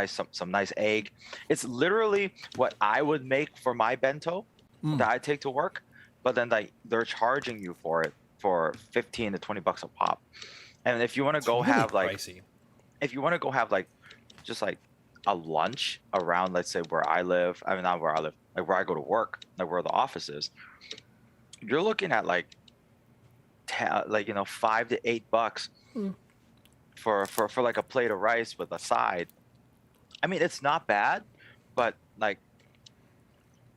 some nice egg. It's literally what I would make for my bento that I take to work, but then like they're charging you for it for 15 to $20 a pop. And if you want to go really have like, pricey. if you want to go have like just like a lunch around, let's say where I live, I mean not where I live, like where I go to work, like where the office is, you're looking at like like, you know, $5 to $8 for like a plate of rice with a side. I mean, it's not bad, but like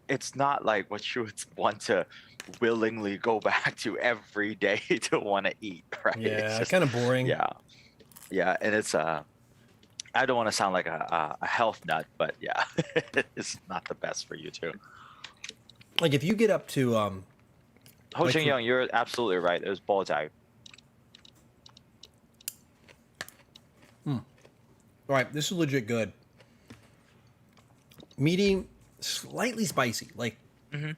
it's not like what you would want to willingly go back to every day to want to eat, right? Yeah, It's kind of boring. yeah, and it's I don't want to sound like a health nut, but yeah, it's not the best for you too. Like if you get up to Ho like Ching for- Young, you're absolutely right. It was bullseye. all right, this is legit good. Meaty, slightly spicy, like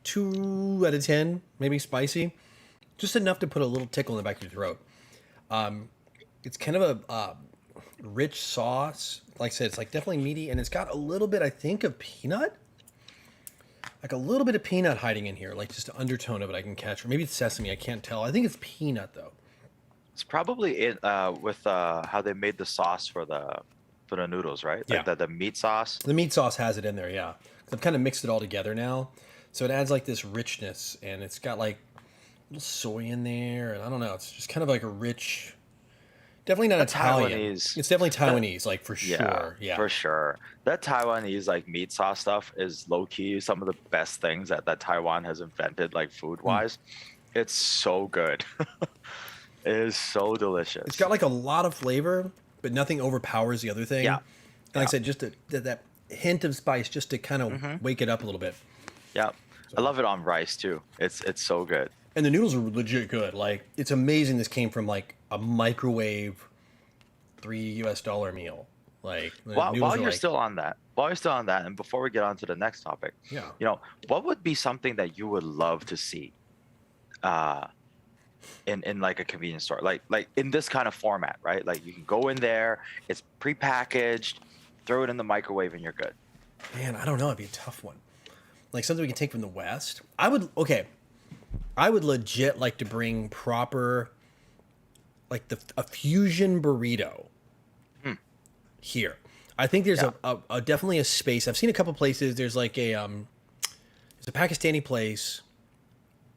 2 out of 10, maybe spicy, just enough to put a little tickle in the back of your throat. It's kind of a rich sauce. Like I said, it's like definitely meaty, and it's got a little bit, I think, of peanut. Like a little bit of peanut hiding in here, like just an undertone of it I can catch. Or maybe it's sesame, I can't tell. I think it's peanut though. It's probably it with how they made the sauce for the noodles, right? Like Yeah. the meat sauce. The meat sauce has it in there, yeah. I've kind of mixed it all together now. So it adds like this richness, and it's got like a little soy in there, and I don't know, it's just kind of like a rich, definitely not Italian. Taiwanese. It's definitely Taiwanese, like for sure. Yeah. For sure. That Taiwanese like meat sauce stuff is low key some of the best things that Taiwan has invented, like food wise. It's so good. It is so delicious. It's got like a lot of flavor, but nothing overpowers the other thing. Yeah. And like I said, just that hint of spice just to kind of wake it up a little bit. Yeah. I love it on rice too. It's so good. And the noodles are legit good. Like, it's amazing this came from like a microwave $3 meal. Like, the While noodles are you're like- still on that, and before we get on to the next topic, Yeah. you know, what would be something that you would love to see in like a convenience store, like in this kind of format, right? Like you can go in there, it's prepackaged, throw it in the microwave, and you're good. Man, I don't know. It'd be a tough one. Like something we can take from the West. I would legit like to bring proper, like a fusion burrito here. I think there's a definitely a space. I've seen a couple places. There's like there's a Pakistani place.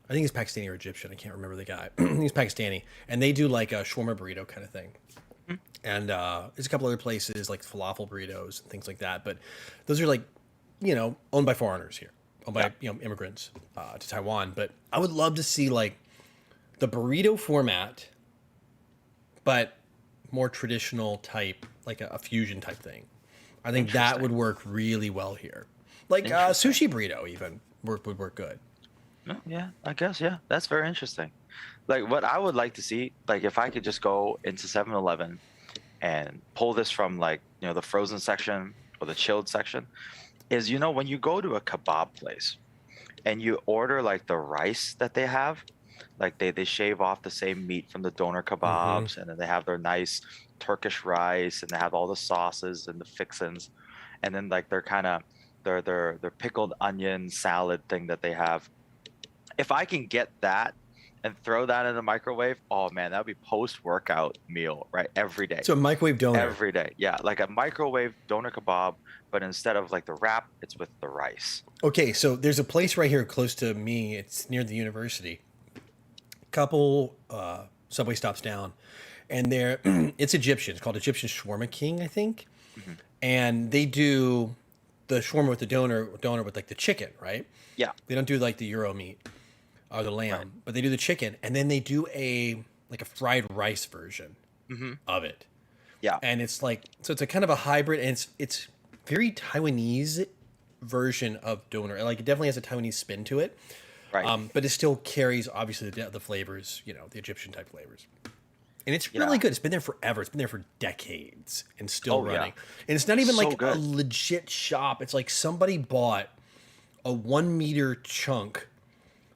I think it's Pakistani or Egyptian. I can't remember the guy. I think it's Pakistani, and they do like a shawarma burrito kind of thing. And there's a couple other places like falafel burritos and things like that. But those are like, owned by foreigners here, owned by immigrants to Taiwan. But I would love to see like the burrito format, but more traditional type, like a fusion type thing. I think that would work really well here. Like sushi burrito even would work good. Yeah, I guess, yeah. That's very interesting. Like what I would like to see, like if I could just go into 7-Eleven and pull this from like, the frozen section or the chilled section, is, when you go to a kebab place and you order like the rice that they have, like they shave off the same meat from the doner kebabs, and then they have their nice Turkish rice, and they have all the sauces and the fixins, and then like their pickled onion salad thing that they have. If I can get that and throw that in the microwave, oh man, that would be post-workout meal, right? Every day. So a microwave doner. Every day, yeah, like a microwave doner kebab, but instead of like the wrap, it's with the rice. Okay, so there's a place right here close to me. It's near the university. Couple subway stops down, and there it's Egyptian. It's called Egyptian Shawarma King, I think. And they do the shawarma with the doner with like the chicken, right? Yeah. They don't do like the Euro meat or the lamb, but they do the chicken, and then they do a fried rice version of it. Yeah. And it's like, so it's a kind of a hybrid, and it's very Taiwanese version of doner. Like it definitely has a Taiwanese spin to it. Right. But it still carries obviously the flavors, the Egyptian type flavors. And it's really good. It's been there forever. It's been there for decades and still running. Yeah. And it's not even so like good. A legit shop. It's like somebody bought a 1 meter chunk,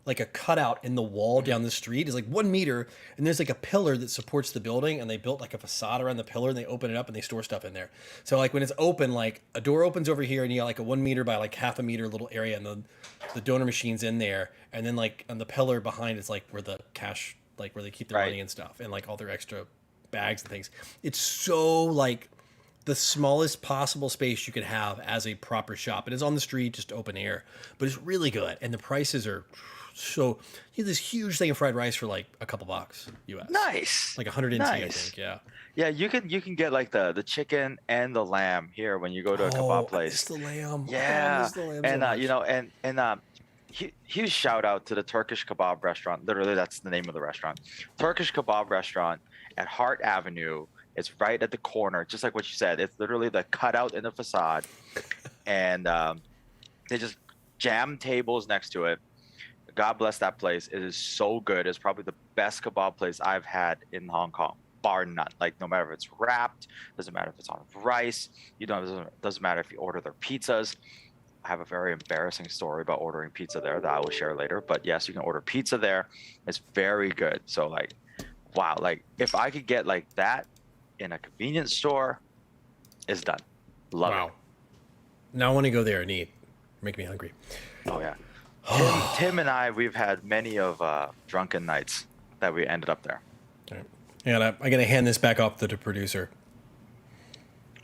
like a cutout in the wall down the street. It's like 1 meter, and there's like a pillar that supports the building, and they built like a facade around the pillar, and they open it up and they store stuff in there. So like when it's open, like a door opens over here, and you got like a 1 meter by like half a meter little area, and the donor machine's in there, and then like on the pillar behind is like where the cash, like where they keep their money and stuff, and like all their extra bags and things. It's so like the smallest possible space you could have as a proper shop. It is on the street, just open air, but it's really good, and the prices are so. You have this huge thing of fried rice for like a couple bucks US. Nice. Like 100 NT, I think. Yeah. Yeah, you can get like the chicken and the lamb here when you go to a kebab place. I miss the lamb. Yeah. I miss the lamb and huge shout out to the Turkish kebab restaurant. Literally, that's the name of the restaurant. Turkish kebab restaurant at Hart Avenue. It's right at the corner, just like what you said. It's literally the cutout in the facade, and they just jam tables next to it. God bless that place. It is so good. It's probably the best kebab place I've had in Hong Kong, bar none. Like no matter if it's wrapped, doesn't matter if it's on rice. Doesn't matter if you order their pizzas. I have a very embarrassing story about ordering pizza there that I will share later. But yes, you can order pizza there. It's very good. So like, wow, like if I could get like that in a convenience store, it's done. Love it. Now I want to go there and eat. Make me hungry. Oh yeah. Tim and I, we've had many of drunken nights that we ended up there. All right. And I got to hand this back off to the producer.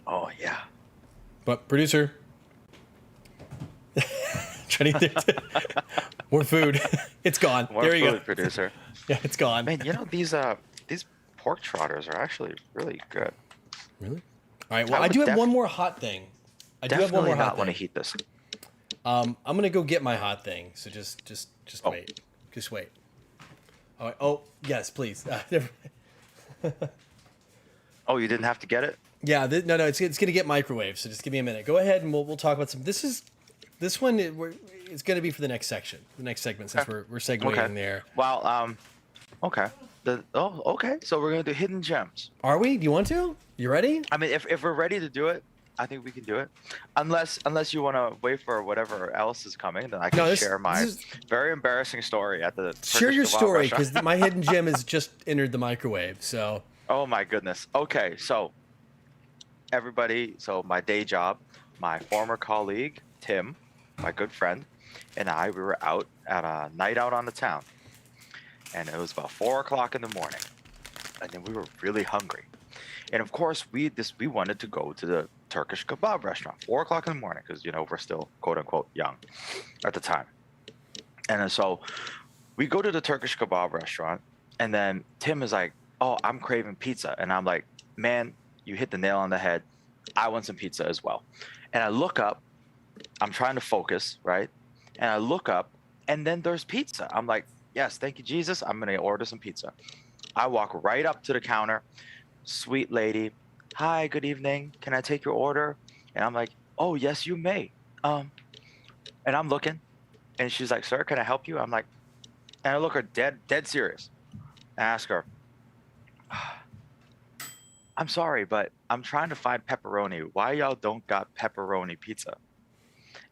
Oh yeah. But producer, trying to eat more food. It's gone. More there you food, go, producer. Yeah, it's gone. Man, these pork trotters are actually really good. Really? All right. Well, I do have one more hot thing. I do have one more hot thing. Want to heat this. I'm gonna go get my hot thing. So just wait. Just wait. All right. Oh yes, please. Oh, you didn't have to get it? Yeah. No. It's gonna get microwaved. So just give me a minute. Go ahead and we'll talk about some. This one it's gonna be for the next section, the next segment, since we're segueing there. Well, okay. Okay. So we're gonna do hidden gems. Are we? Do you want to? You ready? I mean, if we're ready to do it, I think we can do it. Unless you want to wait for whatever else is coming, then I can No, share my very embarrassing story at the share Turkish your kebab story restaurant. because my hidden gem has just entered the microwave. So Oh my goodness. Okay, so everybody, so my day job, my former colleague, Tim, my good friend, and I, we were out at a night out on the town. And it was about 4 o'clock in the morning. And then we were really hungry. And of course, we wanted to go to the Turkish kebab restaurant, 4 o'clock in the morning, because we're still quote unquote young at the time. And then so we go to the Turkish kebab restaurant, and then Tim is like, "Oh, I'm craving pizza," and I'm like, "Man, you hit the nail on the head. I want some pizza as well." And I look up. I'm trying to focus, right? And I look up, and then there's pizza. I'm like, "Yes, thank you, Jesus. I'm gonna order some pizza." I walk right up to the counter. Sweet lady, "Hi, good evening. Can I take your order?" And I'm like, "Oh, yes, you may." And I'm looking, and she's like, "Sir, can I help you?" I'm like, and I look her dead serious. I ask her, "I'm sorry, but I'm trying to find pepperoni. Why y'all don't got pepperoni pizza?"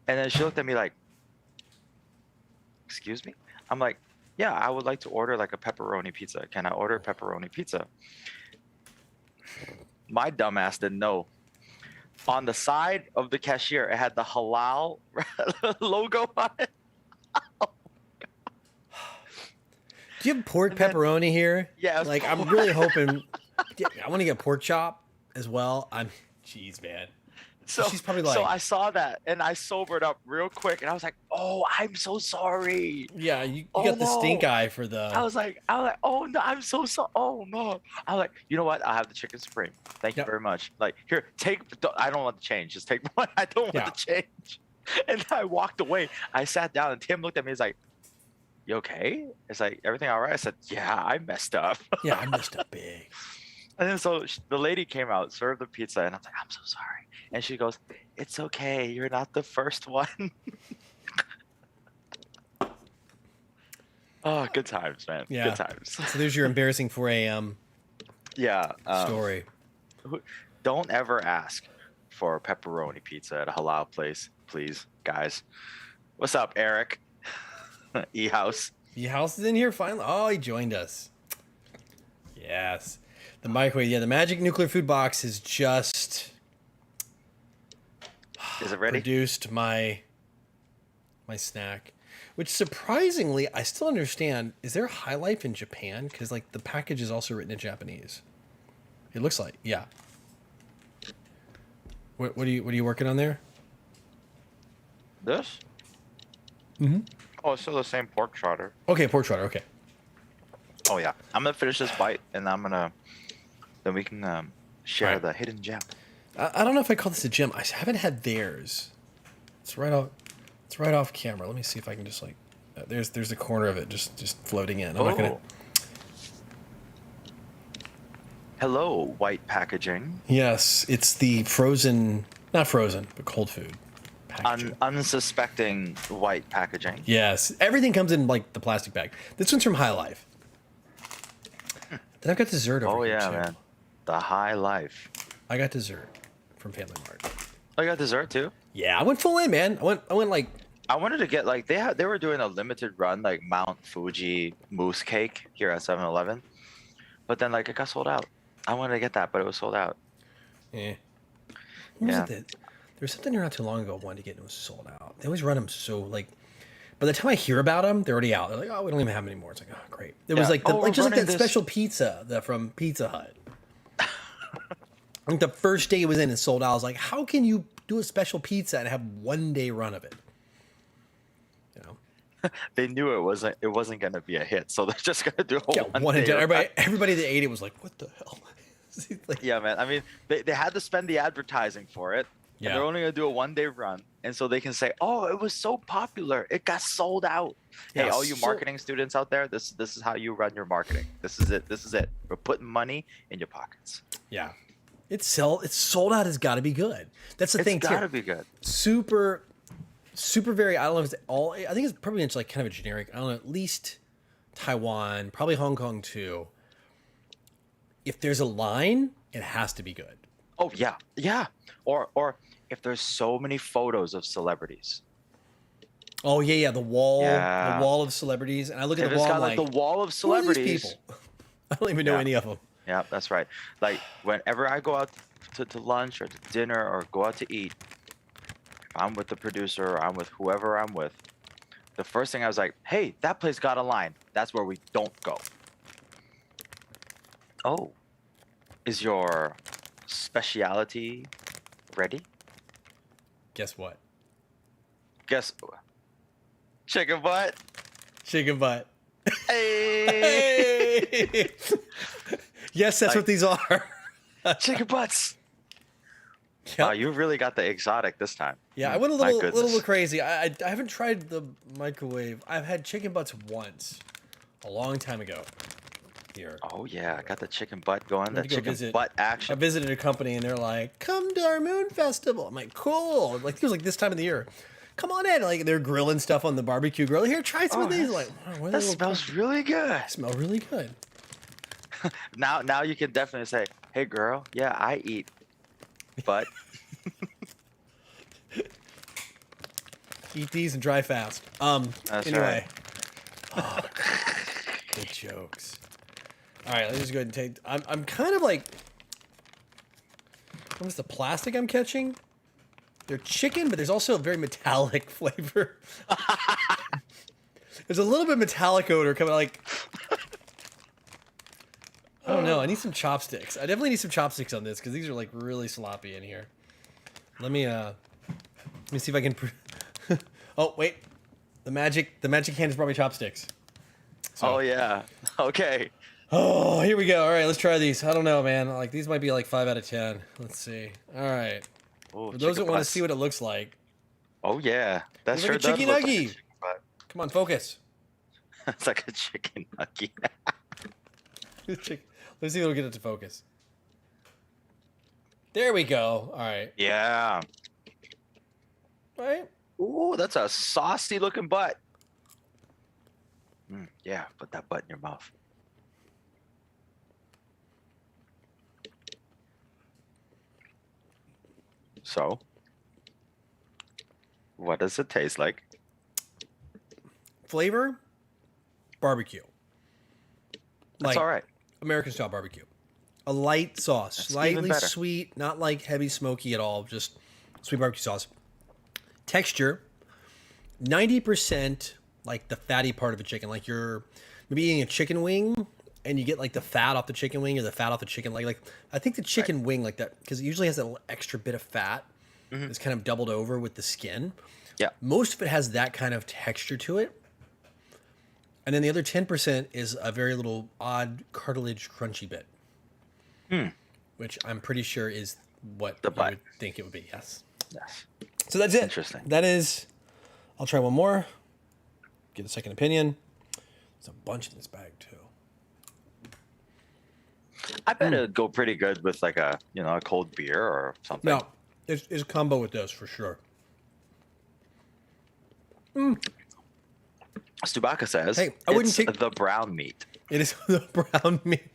And then she looked at me like, "Excuse me?" I'm like, "Yeah, I would like to order like a pepperoni pizza. Can I order pepperoni pizza?" My dumbass didn't know. On the side of the cashier, it had the halal logo on it. do you have pork And then- pepperoni here? Yeah, it was like I'm pork. really hoping. Yeah, I want to get pork chop as well. Jeez, man. So She's probably so like, I saw that and I sobered up real quick and I was like, "Oh, I'm so sorry." yeah, you Oh, got the stink no. eye for the. I was like, "Oh no, I'm so sorry. Oh no." I was like, "You know what? I'll have the chicken supreme. Thank you Yep. very much. Like, here, I don't want the change. Just take one. I don't want Yeah. the change." And I walked away. I sat down and Tim looked at me. He's like, "You okay?" It's like, "Everything all right?" I said, "Yeah, I messed up." Yeah, I messed up big. And then so the lady came out, served the pizza, and I was like, "I'm so sorry." And she goes, "It's okay. You're not the first one." Oh, good times, man. Yeah. Good times. So there's your embarrassing 4 a.m. Yeah. story. Don't ever ask for pepperoni pizza at a halal place, please, guys. What's up, Eric? E-House. House is in here finally. Oh, he joined us. Yes. The microwave. Yeah, the magic nuclear food box has just Is it ready? produced my snack, which surprisingly I still understand. Is there High Life in Japan? Because like the package is also written in Japanese. It looks like, yeah. What are you working on there? This? Mm-hmm. Oh, it's still the same pork trotter. Okay, pork trotter. Okay. Oh yeah, I'm gonna finish this bite, and then we can share Right. the hidden gem. I don't know if I call this a gem. I haven't had theirs. It's right off. It's right off camera. Let me see if I can just like. There's the corner of it just floating in. I'm not gonna. Hello, white packaging. Yes, it's the frozen, not frozen, but cold food packaging. Unsuspecting white packaging. Yes, everything comes in like the plastic bag. This one's from High Life. Then I've got dessert over Oh here yeah, too. man. The high life. I got dessert from Family Mart. Oh, you got dessert too? Yeah, I went full in, man. I went like. I wanted to get like they were doing a limited run like Mount Fuji mousse cake here at 7-Eleven. But then like it got sold out. I wanted to get that, but it was sold out. Eh. What was Yeah. it that there was something here not too long ago I wanted to get and it was sold out. They always run them so like. By the time I hear about them, they're already out. They're like, oh, we don't even have them anymore. It's like, oh, great. It was Yeah. like, Oh, we're just like running that this- special pizza from Pizza Hut. I think the first day it was in and sold out. I was like, how can you do a special pizza and have 1 day run of it? You know, They knew it wasn't gonna be a hit, so they're just gonna do a yeah, one and day done. run. Everybody that ate it was like, what the hell? Like, Yeah, man. I mean, they had to spend the advertising for it. Yeah. And they're only gonna do a 1 day run, and so they can say, "Oh, it was so popular, it got sold out." Hey, Yeah, all you so- marketing students out there, this is how you run your marketing. This is it. This is it. We're putting money in your pockets. yeah. It's sold out has got to be good. That's the thing It's too. gotta be good. Super very, I don't know if it's all, I think it's probably just like kind of a generic, I don't know, at least Taiwan, probably Hong Kong too. If there's a line, it has to be good. Oh yeah, yeah. Or if there's so many photos of celebrities. Oh yeah, yeah, the Yeah. wall of celebrities, and I look at If the it's wall, I'm got like the like, wall of who are these celebrities. people? I don't even know Yeah. any of them. Yeah, that's right. Like whenever I go out to lunch or to dinner or go out to eat, if I'm with the producer or I'm with whoever I'm with, the first thing I was like, hey, that place got a line. That's where we don't go. Oh, is your speciality ready? Guess what? Guess chicken butt. Chicken butt. Hey, Hey! Yes, that's like what these are. chicken butts. Yep. Wow, you really got the exotic this time. Yeah, I went a My little goodness. crazy. I haven't tried the microwave. I've had chicken butts once, a long time ago. Here, Oh yeah, I got the chicken butt going. The went to go chicken visit. butt I action. visited a company and they're like, "Come to our moon festival." I'm like, "Cool!" Like it was like this time of the year. Come on in. Like they're grilling stuff on the barbecue grill. Here, try some of these. Like, wow, what are that they smells really good. They smell really good. Now you can definitely say, "Hey girl, yeah, I eat butt." Eat these and dry fast. That's Anyway. Oh, good jokes. All right, let's just go ahead and take. I'm kind of like. What's the plastic I'm catching? They're chicken, but there's also a very metallic flavor. There's a little bit of metallic odor coming. Like, I don't know. I need some chopsticks. I definitely need some chopsticks on this because these are like really sloppy in here. Let me see if I can. Oh wait, the magic hand has brought me chopsticks. So. Oh yeah. Okay. Oh, here we go. All right, let's try these. I don't know, man. Like these might be like 5 out of 10. Let's see. All right. Oh, For those that chicken want to butts. see what it looks like, Oh yeah, that it's sure like a does chicken look like a nugget. chicken butt. Come on, focus. It's like a chicken nugget. Let's see if it'll get it to focus. There we go. All right. Yeah. All right. Ooh, that's a saucy looking butt. Yeah, put that butt in your mouth. So, what does it taste like? Flavor, barbecue. That's all right. American style barbecue. A light sauce, That's slightly even better. sweet, not like heavy smoky at all, just sweet barbecue sauce. Texture, 90% like the fatty part of a chicken. Like you're maybe eating a chicken wing and you get like the fat off the chicken wing or the fat off the chicken leg. Like I think the chicken wing like that, because it usually has that little extra bit of fat. It's kind of doubled over with the skin. Yeah. Most of it has that kind of texture to it. And then the other 10% is a very little odd cartilage crunchy bit. Which I'm pretty sure is what The you butt. would think it would be. Yes. Yes. So that's it. Interesting. That is. I'll try one more. Get a second opinion. There's a bunch in this bag too. I bet it'd go pretty good with like a a cold beer or something. No, it's a combo with those for sure. Stubaka says, Hey, I wouldn't it's take- the brown meat. It is the brown meat.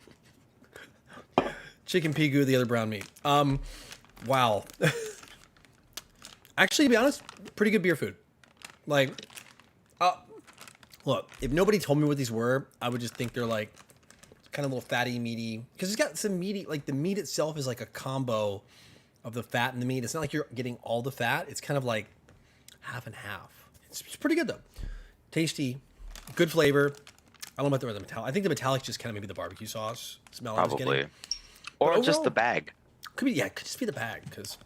Chicken pea goo, the other brown meat. Wow. Actually, to be honest, pretty good beer food. Like, look, if nobody told me what these were, I would just think they're like kind of little fatty, meaty. Because it's got some meaty, like the meat itself is like a combo of the fat and the meat. It's not like you're getting all the fat. It's kind of like half and half. It's pretty good though. Tasty, good flavor. I don't know about the metallic. I think the metallic just kind of maybe the barbecue sauce smell. I was Probably. getting. Or But just the overall- bag. Could be, yeah, it could just be the bag because,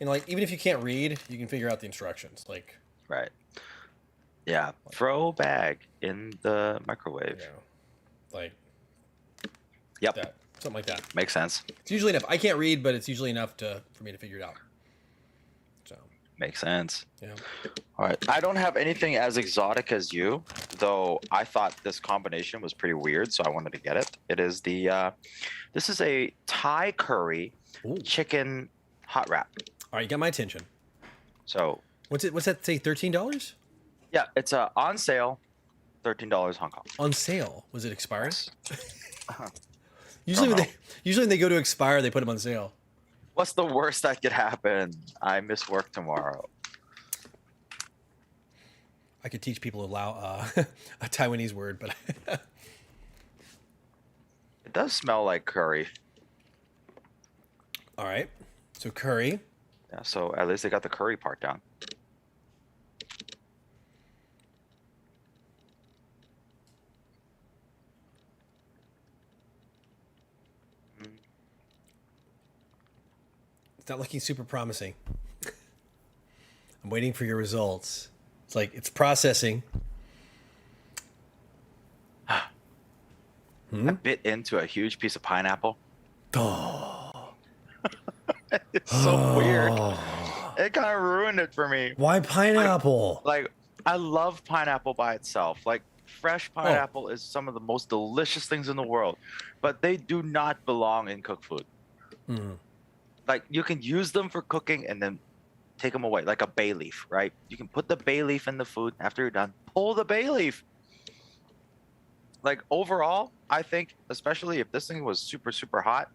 like even if you can't read, you can figure out the instructions. Like, Right. Yeah. Throw bag in the microwave. you know, like Yep. that, something like that. Makes sense. It's usually enough. I can't read, but it's usually enough for me to figure it out. So, Makes sense. yeah. All right. I don't have anything as exotic as you, though I thought this combination was pretty weird, so I wanted to get it. It is this is a Thai curry Ooh. chicken hot wrap. All right, you got my attention. So, What's that say? $13 yeah, it's on sale, $13 Hong Kong. on sale. Was it expiring? Uh-huh. Usually, Uh-huh. when they go to expire, they put them on sale. What's the worst that could happen? I miss work tomorrow. I could teach people a Taiwanese word, but It does smell like curry. all right. So curry. Yeah, so at least they got the curry part down. It's not looking super promising. I'm waiting for your results. It's like it's processing. I bit into a huge piece of pineapple. Oh. It's so weird. It kind of ruined it for me. Why pineapple? Like, I love pineapple by itself. Like, fresh pineapple is some of the most delicious things in the world, but they do not belong in cooked food. Like, you can use them for cooking and then take them away, like a bay leaf, right? You can put the bay leaf in the food after you're done. Pull the bay leaf. Like, overall, I think, especially if this thing was super, super hot,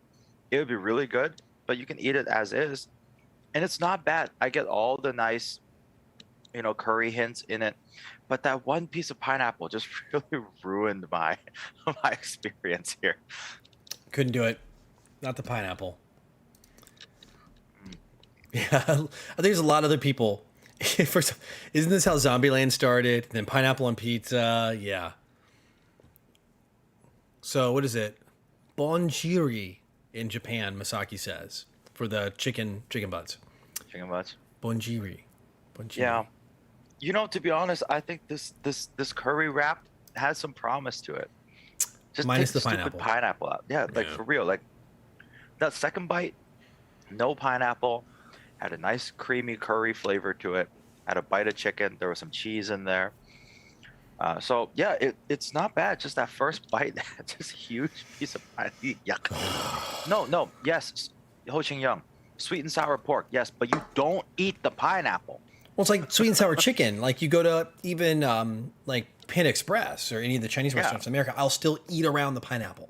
it would be really good, but you can eat it as is. And it's not bad. I get all the nice, curry hints in it. But that one piece of pineapple just really ruined my experience here. Couldn't do it. Not the pineapple. Yeah, I think there's a lot of other people. First, isn't this how Zombieland started? Then pineapple on pizza. Yeah. So what is it? Bonjiri in Japan, Masaki says, for the chicken butts. Chicken butts. Bonjiri. Yeah. To be honest, I think this curry wrap has some promise to it. Just minus take the stupid pineapple out. Yeah, for real. Like that second bite, no pineapple, had a nice creamy curry flavor to it. Had a bite of chicken. There was some cheese in there. So yeah, it's not bad. Just that first bite, just huge piece of pie. Yuck. No, yes, Ho Ching Young, sweet and sour pork, yes, but you don't eat the pineapple. Well, it's like sweet and sour chicken. Like you go to even like Pan Express or any of the Chinese restaurants in America, I'll still eat around the pineapple.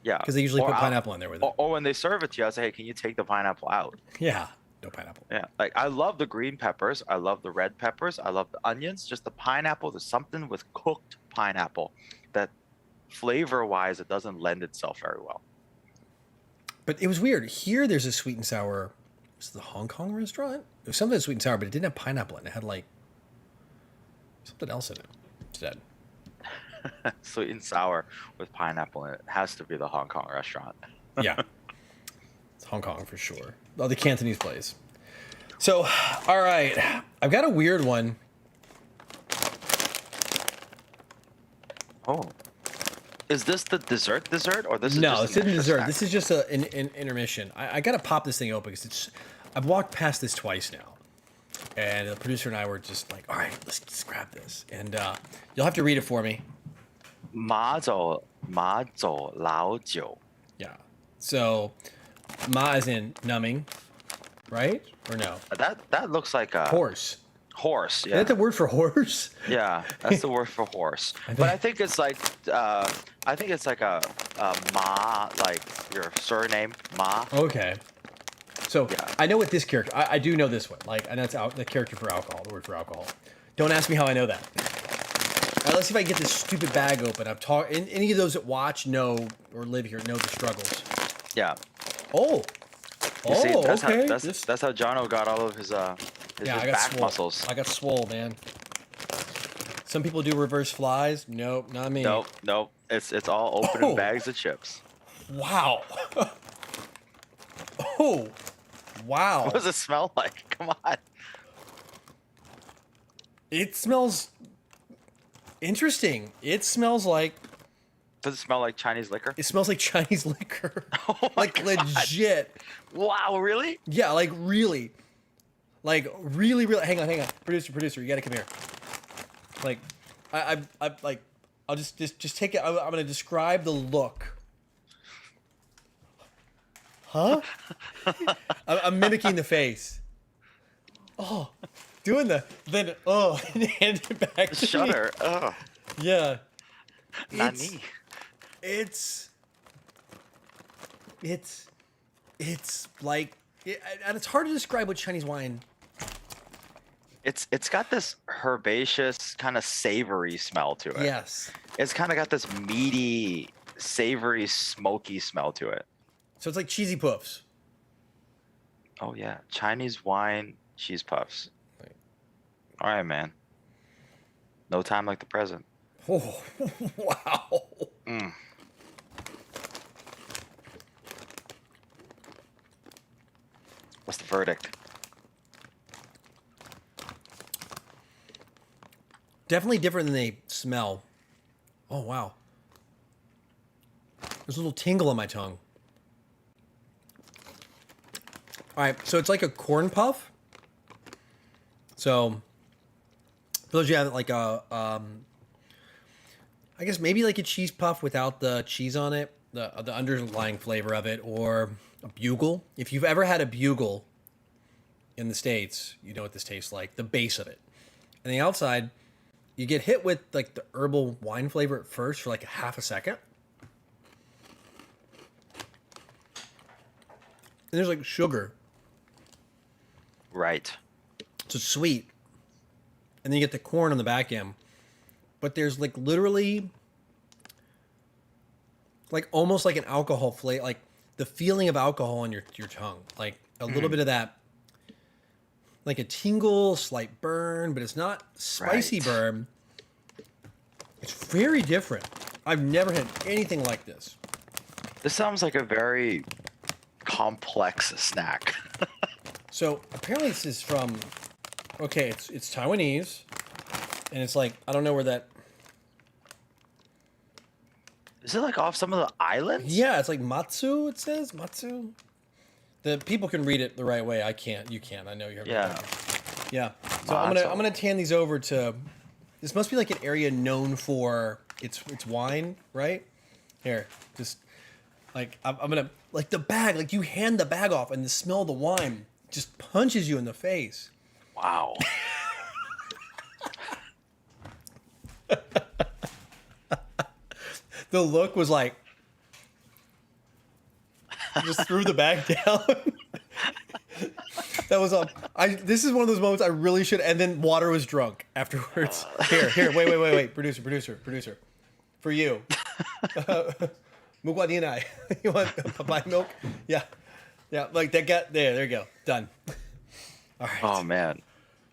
Yeah, because they usually put pineapple in there with it. Or when they serve it to you, I say, hey, can you take the pineapple out? Yeah. No pineapple. Yeah, like I love the green peppers. I love the red peppers. I love the onions. Just the pineapple. There's something with cooked pineapple that flavor-wise, it doesn't lend itself very well. But it was weird. Here, there's a sweet and sour. Was it the Hong Kong restaurant? It was something sweet and sour, but it didn't have pineapple in it. It had like something else in it instead. Sweet and sour with pineapple in it. Has to be the Hong Kong restaurant. Yeah. It's Hong Kong for sure. Oh, the Cantonese place. So, all right. I've got a weird one. Oh. Is this the dessert or this is no, just it's in dessert. Snack? This is just an intermission. I got to pop this thing open because I've walked past this twice now. And the producer and I were just like, all right, let's just grab this. And you'll have to read it for me. 马走老酒. Yeah. So, ma is in numbing, right? Or no? That looks like a horse. Horse, yeah. Is that the word for horse? Yeah, that's the word for horse. But I think it's like a ma, like your surname ma. Okay. So I know what this character. I do know this one. Like, and that's the character for alcohol. The word for alcohol. Don't ask me how I know that. All right, let's see if I can get this stupid bag open. I've talked. Any of those that watch know or live here know the struggles. Yeah. Oh. You see, that's okay. That's how Jono got all of his back muscles. I got swole, man. Some people do reverse flies. Nope, not me. Nope. It's all opening bags of chips. Wow. Oh. Wow. What does it smell like? Come on. It smells interesting. It smells like. Does it smell like Chinese liquor? It smells like Chinese liquor. Oh like God. Legit. Wow, really? Yeah, like really. Like really. Hang on. Producer, you gotta come here. Like, I like, I'll just take it. I'm gonna describe the look. Huh? I'm mimicking the face. Oh, doing then and hand it back to Shudder. me. Oh. Yeah. Nani. It's like and it's hard to describe what Chinese wine. It's got this herbaceous kind of savory smell to it. Yes. It's kind of got this meaty, savory, smoky smell to it. So it's like cheesy puffs. Oh yeah, Chinese wine cheese puffs. Right. All right, man. No time like the present. Oh, wow. Mm. What's the verdict? Definitely different than they smell. Oh, wow. There's a little tingle on my tongue. All right, so it's like a corn puff. So, for those of you who have like I guess maybe like a cheese puff without the cheese on it, the underlying flavor of it, or a bugle. If you've ever had a bugle in the States, you know what this tastes like, the base of it. And the outside, you get hit with like the herbal wine flavor at first for like a half a second. And there's like sugar. Right. So it's sweet. And then you get the corn on the back end. But there's like literally like almost like an alcohol flavor, like the feeling of alcohol on your tongue. Like a little bit of that, like a tingle, slight burn, but it's not spicy Right. burn. It's very different. I've never had anything like this. This sounds like a very complex snack. So apparently this is from, okay, it's Taiwanese, and it's like, I don't know where that, Is it like off some of the islands? yeah, it's like Matsu, it says, Matsu. The people can read it the right way. I can't. You can. I know you're. Yeah. Yeah. So I'm gonna tan these over to. This must be like an area known for its wine, right? Here, just like I'm gonna like the bag. Like you hand the bag off, and the smell of the wine just punches you in the face. Wow. The look was like, just threw the bag down. That was this is one of those moments I really should. And then water was drunk afterwards. Here, wait, producer, for you. Mugwadinai. You want papaya milk? Yeah, like that got there you go, done. All right. Oh man.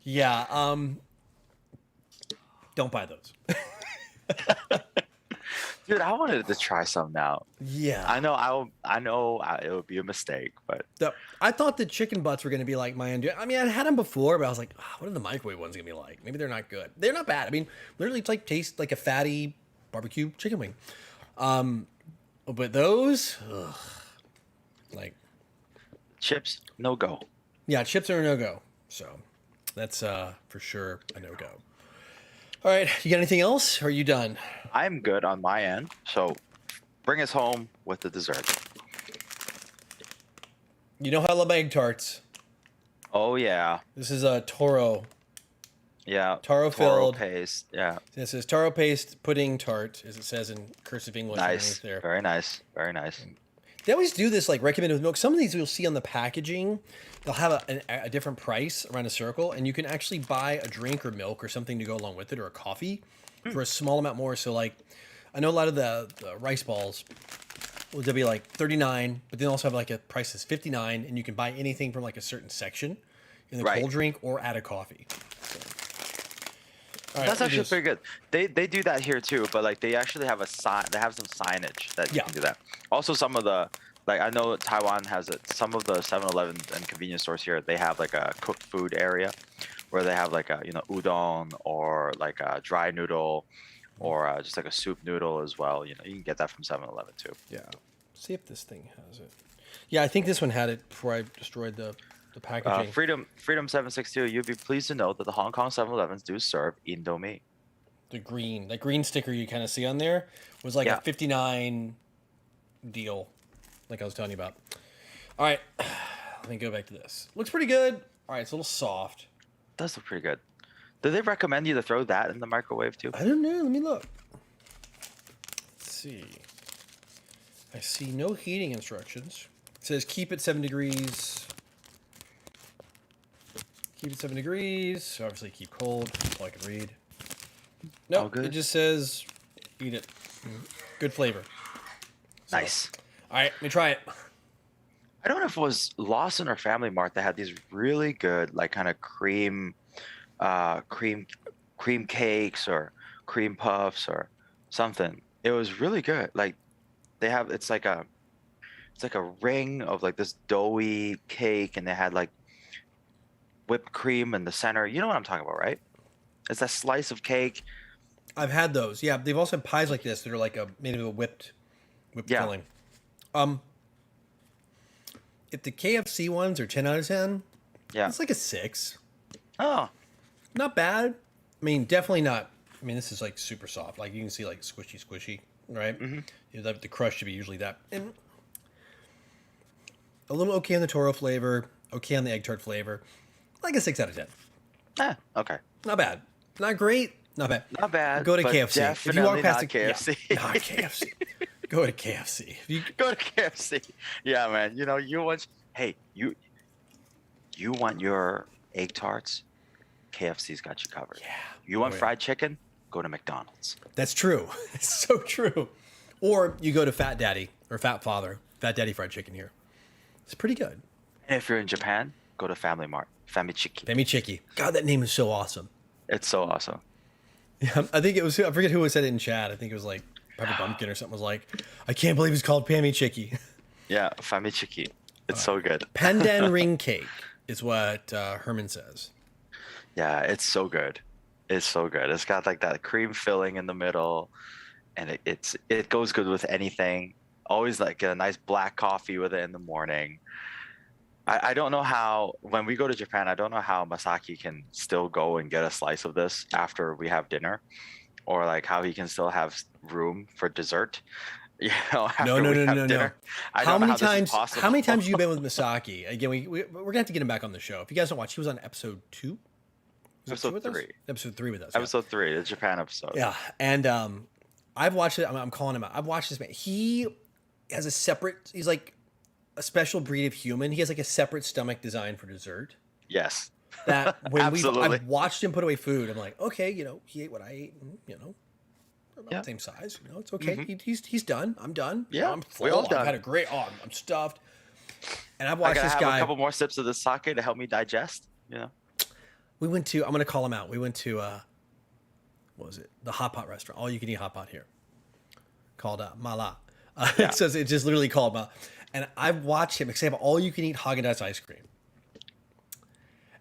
Yeah. Don't buy those. Dude, I wanted to try some now. Yeah. I know it would be a mistake, but I thought the chicken butts were going to be like my I mean, I had them before, but I was like, what are the microwave ones going to be like? Maybe they're not good. They're not bad. I mean, literally, it's like taste like a fatty barbecue chicken wing. But those, like, chips, no go. yeah, chips are a no go. So that's for sure a no go. All right, you got anything else? Or are you done? I'm good on my end, so bring us home with the dessert. You know how I love my egg tarts. Oh yeah, This is a Toro. yeah. Taro filled. paste. Yeah, This is taro paste pudding tart, as it says in cursive English. nice. underneath there. Very nice. Very nice. They always do this, like recommended with milk. Some of these you'll see on the packaging, they'll have a different price around a circle, and you can actually buy a drink or milk or something to go along with it, or a coffee for a small amount more. So, like, I know a lot of the rice balls will be like $39, but they also have like a price that's $59, and you can buy anything from like a certain section in the Right. cold drink or add a coffee. So. All right, That's it actually is- pretty good. They do that here too, but like they actually have a sign. They have some signage that you Yeah. can do that. Also, some of the like I know Taiwan has it. Some of the 7-Elevens and convenience stores here, they have like a cooked food area where they have like a udon or like a dry noodle or just like a soup noodle as well. You can get that from 7-Eleven too. Yeah. See if this thing has it. Yeah, I think this one had it before I destroyed the packaging. Freedom 762. You'd be pleased to know that the Hong Kong 7-Elevens do serve Indomie. That green sticker you kind of see on there was like Yeah. a 59 deal, like I was telling you about. All right, let me go back to this. Looks pretty good. All right, it's a little soft. Does look pretty good. Do they recommend you to throw that in the microwave too? I don't know. Let me look. Let's see. I see no heating instructions. It says keep at 7 degrees. Keep it 7 degrees. So obviously keep cold. That's all I can read. No, Oh, good. it just says eat it. Good flavor. So, Nice. all right, let me try it. I don't know if it was Lawson or Family Mart that had these really good, like kind of cream cakes or cream puffs or something. It was really good. Like they have, it's like a ring of like this doughy cake, and they had like whipped cream in the center. You know what I'm talking about, right? It's that slice of cake. I've had those. Yeah, they've also had pies like this that are like made of a whipped Yeah. filling. If the KFC ones are 10 out of 10, Yeah. it's like a 6. Oh, Not bad. I mean, definitely not. I mean, this is like super soft. Like you can see like squishy, right? Mm-hmm. The crust should be usually that. And a little okay on the Toro flavor, okay on the egg tart flavor. Like a 6 out of 10. okay. Not bad. Not great. Not bad. Not bad. Go to but KFC. Definitely If you walk past not KFC. Yeah, not KFC. Go to KFC. If you, Go to KFC. Yeah, man. You know, you want your egg tarts? KFC's got you covered. Yeah. You want Oh, yeah. fried chicken? Go to McDonald's. That's true. It's so true. Or you go to Fat Daddy or Fat Father. Fat Daddy fried chicken here. It's pretty good. And if you're in Japan, go to Family Mart. Famichiki. Famichiki. God, that name is so awesome. It's so awesome. Yeah, I think it was, I forget who said it in chat. I think it was like Pepper Bumpkin or something was like, I can't believe it's called Famichiki. Yeah, Famichiki. It's so good. Pandan ring cake is what Herman says. Yeah, it's so good. It's so good. It's got like that cream filling in the middle, and it goes good with anything. Always like get a nice black coffee with it in the morning. I don't know how, when we go to Japan, I don't know how Masaki can still go and get a slice of this after we have dinner, or like how he can still have room for dessert. You know, after No. I How don't know many how this is times? possible. How many times have you been with Masaki? Again, we're gonna have to get him back on the show. If you guys don't watch, he was on episode 2. Was it 2 Episode with us? 3. Episode 3 with us. Yeah. Episode 3, the Japan episode. Yeah, and I've watched it. I'm calling him out. I've watched this man. He has a separate. He's like a special breed of human. He has like a separate stomach design for dessert. Yes. That when Absolutely. I've watched him put away food, I'm like, okay, he ate what I ate. And, we're about Yeah. the same size. It's okay. He's done. I'm done. Yeah, I'm full. we all I've done. had a great. I'm stuffed. And I've I watched gotta this have guy. a couple more sips of this sake to help me digest. You know. We went to. I'm gonna call him out. We went to. What was it? The hot pot restaurant. All you can eat hot pot here. Called Mala. Yeah. It says it just literally called Mala. And I've watched him because they have all you can eat Haagen-Dazs ice cream.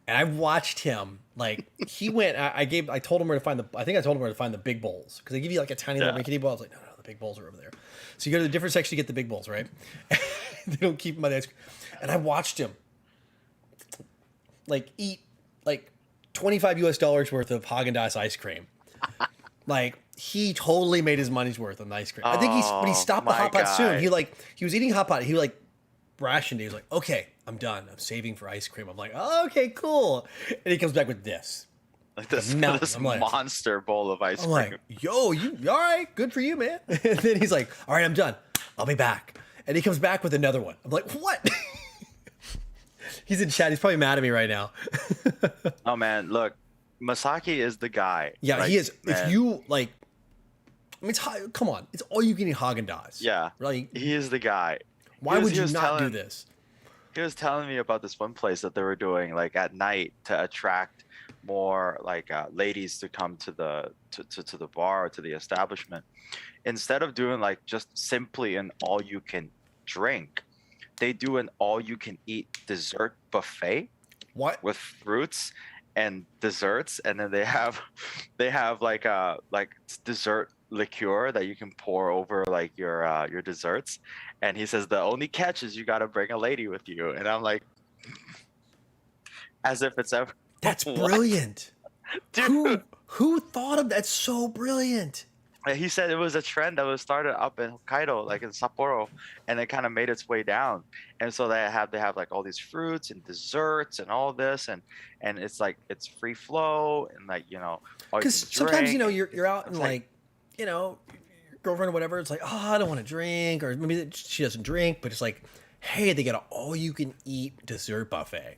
And I've watched him like he went. I told him where to find the. I think I told him where to find the big bowls because they give you like a tiny little Mickey bowl. I was like, no, the big bowls are over there. So you go to the different section to get the big bowls, right? They don't keep them by the ice cream. And I watched him like eat like $25 worth of Haagen-Dazs ice cream. Like he totally made his money's worth on the ice cream. I think but he stopped the my hot pot soon. guy. He was eating hot pot. He like rationed it. He was like, okay, I'm done. I'm saving for ice cream. I'm like, oh, okay, cool. And he comes back with this. Like this, mountain. this I'm like- monster bowl of ice I'm cream. like, yo, you all right? Good for you, man. And then he's like, all right, I'm done. I'll be back. And he comes back with another one. I'm like, what? He's in chat. He's probably mad at me right now. Oh man, look, Masaki is the guy. Yeah, Like, he is. man, If you like, I mean, come on. It's all you can eat Haagen-Dazs. Yeah, Right? he is the guy. Why He was- would he you was not do telling- this? He was telling me about this one place that they were doing like at night to attract more like ladies to come to the to the bar or to the establishment. Instead of doing like just simply an all you can drink, they do an all you can eat dessert buffet What? with fruits and desserts, and then they have like dessert liqueur that you can pour over like your desserts. And he says the only catch is you got to bring a lady with you. And I'm like, as if it's ever. That's What? brilliant. Dude. Who thought of that? So brilliant. He said it was a trend that was started up in Hokkaido, like in Sapporo, and it kind of made its way down. And so they have like all these fruits and desserts and all this, and it's like it's free flow and like all you Because can sometimes drink. you're out and It's like your girlfriend or whatever. It's like, oh, I don't want to drink, or maybe she doesn't drink, but it's like, hey, they got an all you can eat dessert buffet.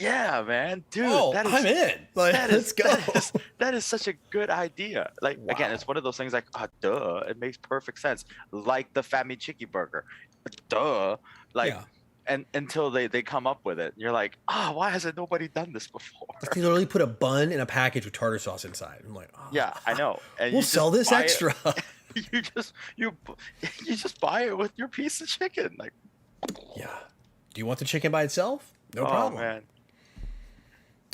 Yeah, man, dude, Oh, I'm in. Like, let's go. that is such a good idea. Like again, Wow. it's one of those things like, duh, it makes perfect sense. Like the Fami Chicky burger, duh. Like, Yeah. and until they come up with it, you're like, why hasn't nobody done this Like they before? literally put a bun in a package with tartar sauce inside. I'm like, Yeah, I oh, know. And we'll you just sell this buy it. extra. You just you just buy it with your piece of chicken. Like, Yeah. Do you want the chicken by itself? No oh problem. man.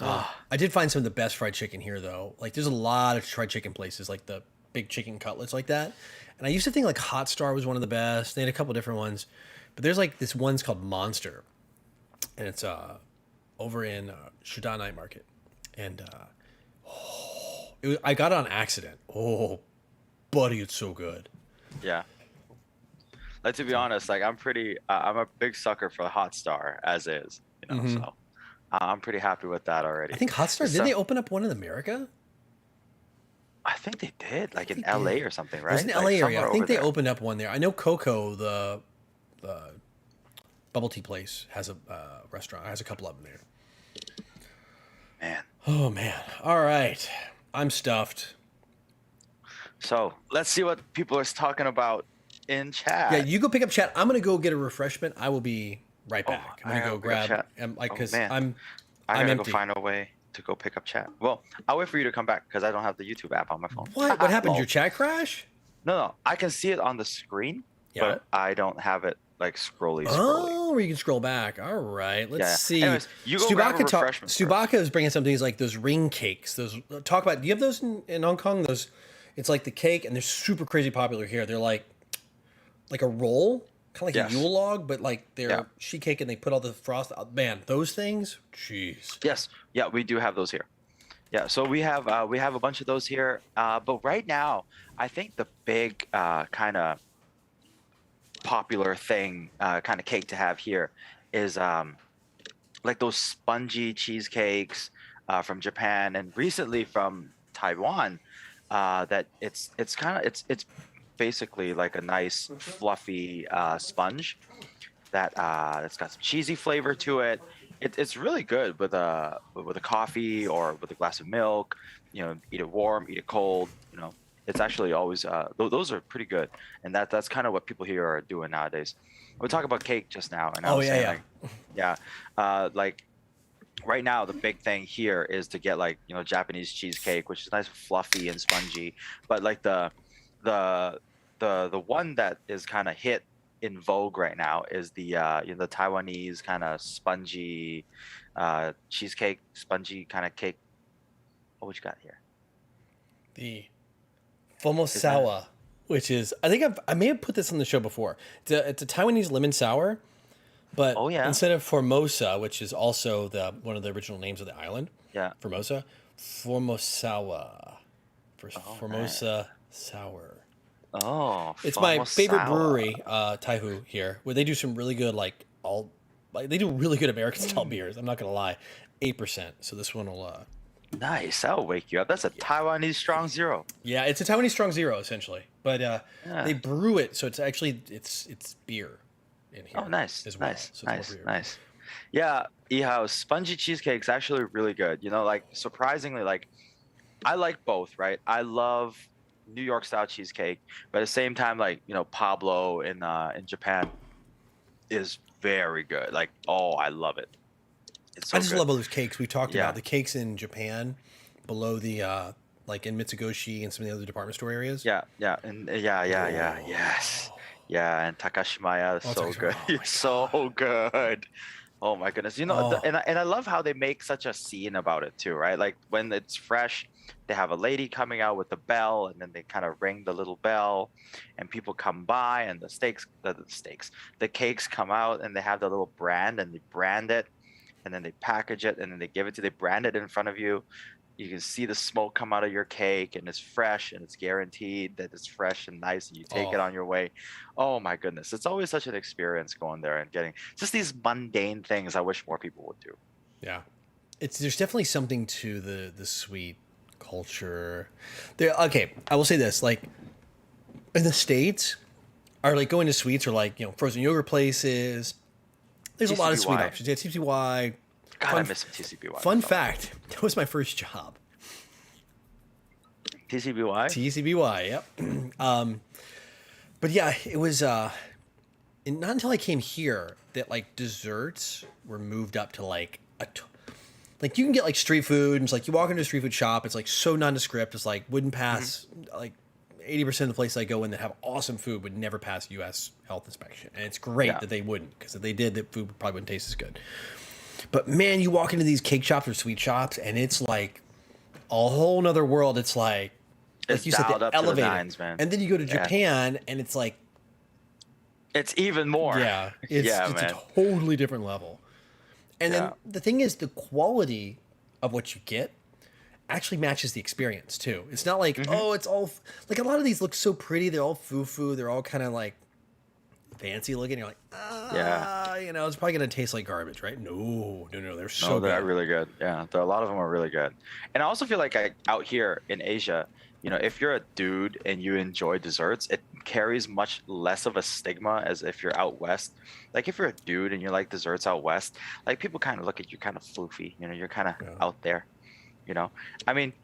Ah, I did find some of the best fried chicken here, though. Like, there's a lot of fried chicken places, like the big chicken cutlets like that. And I used to think like Hot Star was one of the best. They had a couple different ones, but there's like this one's called Monster, and it's over in Shudan Night Market, and I got it on accident. Oh, buddy, it's so good. yeah. Like to be honest, like I'm a big sucker for the Hot Star as is, Mm-hmm. so I'm pretty happy with that I already. think Hot Star, There's did they some, open up one in America? I think they did, like in They LA did. or something, It was in right? the Like LA area. I somewhere over think they there. opened up one there. I know Coco, the bubble tea place, has a restaurant. Has a couple of them there. Man. Oh man. All right. I'm stuffed. So let's see what people are talking about in Yeah, chat. you go pick up chat. I'm gonna go get a refreshment. I will be right Oh, back. I'm I gonna gotta go pick up grab chat. and like Oh because man, I'm I I'm gotta go empty. find a way to go pick up chat. Well, I'll wait for you to come back because I don't have the YouTube app on my phone. What? What happened? Your Lol. chat crash? No, I can see it on the screen, Yeah. but I don't have it like scrolly. Oh, where you can scroll back. All right. Let's Yeah. see. Anyways, you go grab a refreshment first. Stubaka is bringing something. He's like those ring cakes. Those talk about. Do you have those in Hong Kong? Those. It's like the cake, and they're super crazy popular here. They're like a roll, kind of like Yes. a Yule log, but like they're Yeah. sheet cake, and they put all the frost. Man, those things. Jeez. Yes, yeah, we do have those here. Yeah, so we have a bunch of those here. But right now, I think the big kind of popular thing, kind of cake to have here, is like those spongy cheesecakes from Japan and recently from Taiwan. That it's kind of it's basically like a nice fluffy sponge that it's got some cheesy flavor to it. It's really good with a coffee or with a glass of milk. You know, eat it warm, eat it cold. You know, it's actually always those are pretty good, and that's kind of what people here are doing nowadays. We talk about cake just now, and I Oh was yeah, saying yeah. like, like right now the big thing here is to get like Japanese cheesecake, which is nice, fluffy and spongy. But like the the one that is kind of hit in vogue right now is the Taiwanese kind of spongy cheesecake, spongy kind of cake. What you got here? The Is that Fomosawa, which is I think I may have put this on the show before. It's a Taiwanese lemon sour, but Oh yeah, instead of Formosa, which is also the one of the original names of the island, yeah. Formosa, Formosawa, Oh man. Formosa sour. Oh, It's my favorite Fomosawa. brewery, Taihu here, where they do some really good they do really good American style Mm, beers. I'm not gonna lie, 8%. So this one will nice. That'll wake you up. That's a Taiwanese strong zero. yeah, it's a Taiwanese strong zero essentially, but they Yeah. brew it so it's actually it's beer in Oh, here nice, as well. nice, So it's nice, more beer. nice. Yeah, Ehouse spongy cheesecake's actually really good. Like surprisingly, like I like both, right? I love New York style cheesecake, but at the same time, like Pablo in Japan is very good. Like, oh, I love it. It's I so just good. love all those cakes we talked about. Yeah. The cakes in Japan, below the like in Mitsugoshi and some of the other department store areas. Yeah, yeah, and yeah, yes, Oh, yeah, and Takashimaya is oh, so good. oh my It's god. so good. Oh my goodness. Oh, And I love how they make such a scene about it too, right? Like when it's fresh, they have a lady coming out with the bell, and then they kind of ring the little bell, and people come by, and the cakes come out, and they have the little brand, and they brand it, and then they package it, and then they give it to, they brand it in front of you. You can see the smoke come out of your cake, and it's fresh, and it's guaranteed that it's fresh and nice, and you take it oh, on your way. Oh my goodness, it's always such an experience going there and getting just these mundane things I wish more people would do. yeah. There's definitely something to the sweet culture. There. Okay, I will say this: like in the States, are like going to sweets or like frozen yogurt places. There's a lot of sweet TCBY. options. Yeah, TTY. God, I miss some TCBY. Fun fact: that was my first job. TCBY. TCBY. Yep. But yeah, it was. Not until I came here that like desserts were moved up to like like you can get like street food and it's like you walk into a street food shop, it's like so nondescript, it's like wouldn't pass like 80% of the places I go in that have awesome food would never pass US health inspection. And it's great that they wouldn't, because if they did, the food probably wouldn't taste as good. But man, you walk into these cake shops or sweet shops and it's like a whole nother world. It's like you said, the elevator. Nines, man. And then you go to Japan and it's like, it's even more. Yeah, it's a totally different level. And then the thing is, the quality of what you get actually matches the experience too. It's not like, oh, it's all like a lot of these look so pretty. They're all foo-foo. They're all kind of like fancy looking. You're like, you know, it's probably gonna taste like garbage, right? No, they're so good. They're really good. Yeah, a lot of them are really good. And I also feel like out here in Asia, you know, if you're a dude and you enjoy desserts, it carries much less of a stigma as if you're out west. Like if you're a dude and you like desserts out west, like people kind of look at you kind of floofy. You know, you're kind of out there. You know, I mean,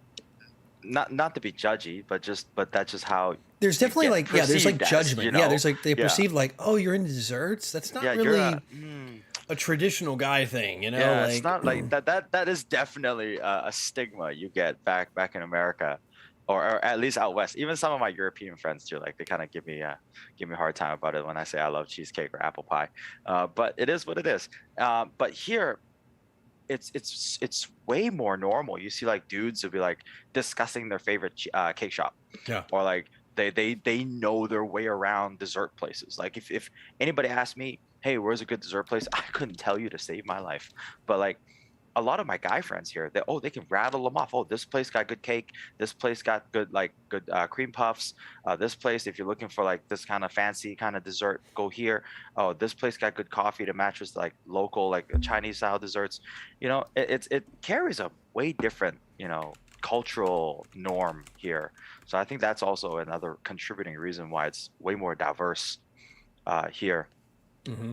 not to be judgy, but that's just how. There's definitely like there's like judgment. As, you know? Yeah, there's like they perceive like, oh, you're into desserts. That's not really a traditional guy thing, you know. Yeah, like, it's not like that. That is definitely a stigma you get back in America. Or at least out west. Even some of my European friends too, like they kind of give me a hard time about it when I say I love cheesecake or apple pie. But it is what it is. But here, it's way more normal. You see like dudes will be like discussing their favorite cake shop, or like they know their way around dessert places. Like if anybody asked me, hey, where's a good dessert place? I couldn't tell you to save my life. But like, a lot of my guy friends here, they can rattle them off. Oh, this place got good cake. This place got good cream puffs. This place, if you're looking for like this kind of fancy kind of dessert, go here. Oh, this place got good coffee to match with like local like Chinese style desserts. You know, it carries a way different, you know, cultural norm here. So I think that's also another contributing reason why it's way more diverse here. Mm-hmm.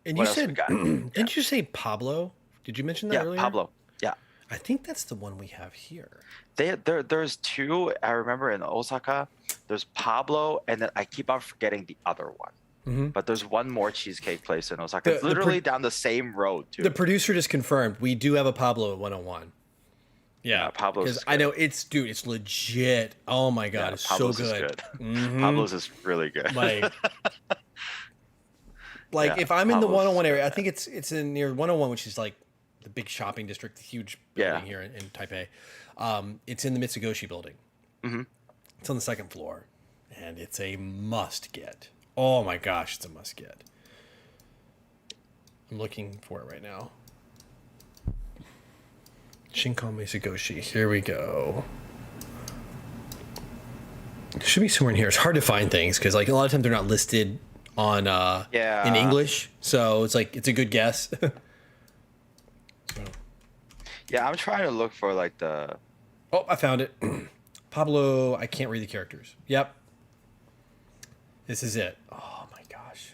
And you said, didn't you say Pablo? Did you mention that earlier? Yeah, Pablo. Yeah. I think that's the one we have here. There's two. I remember in Osaka, there's Pablo, and then I keep on forgetting the other one. Mm-hmm. But there's one more cheesecake place in Osaka. It's literally down the same road, too. The producer just confirmed we do have a Pablo at 101. Yeah, Pablo's. Because I know it's legit. Oh my God, it's so good. Mm-hmm. Pablo's is really good. Like if I'm in the 101 area, I think it's in near 101, which is like the big shopping district, the huge building here in Taipei. It's in the Mitsugoshi building. Mm-hmm. It's on the second floor, and it's a must get. Oh my gosh, it's a must get. I'm looking for it right now. Shinkan Mitsugoshi. Here we go. It should be somewhere in here. It's hard to find things because like a lot of times they're not listed on in English, so it's like it's a good guess. Yeah, I'm trying to look for like the. Oh, I found it. Pablo. I can't read the characters. Yep. This is it. Oh my gosh.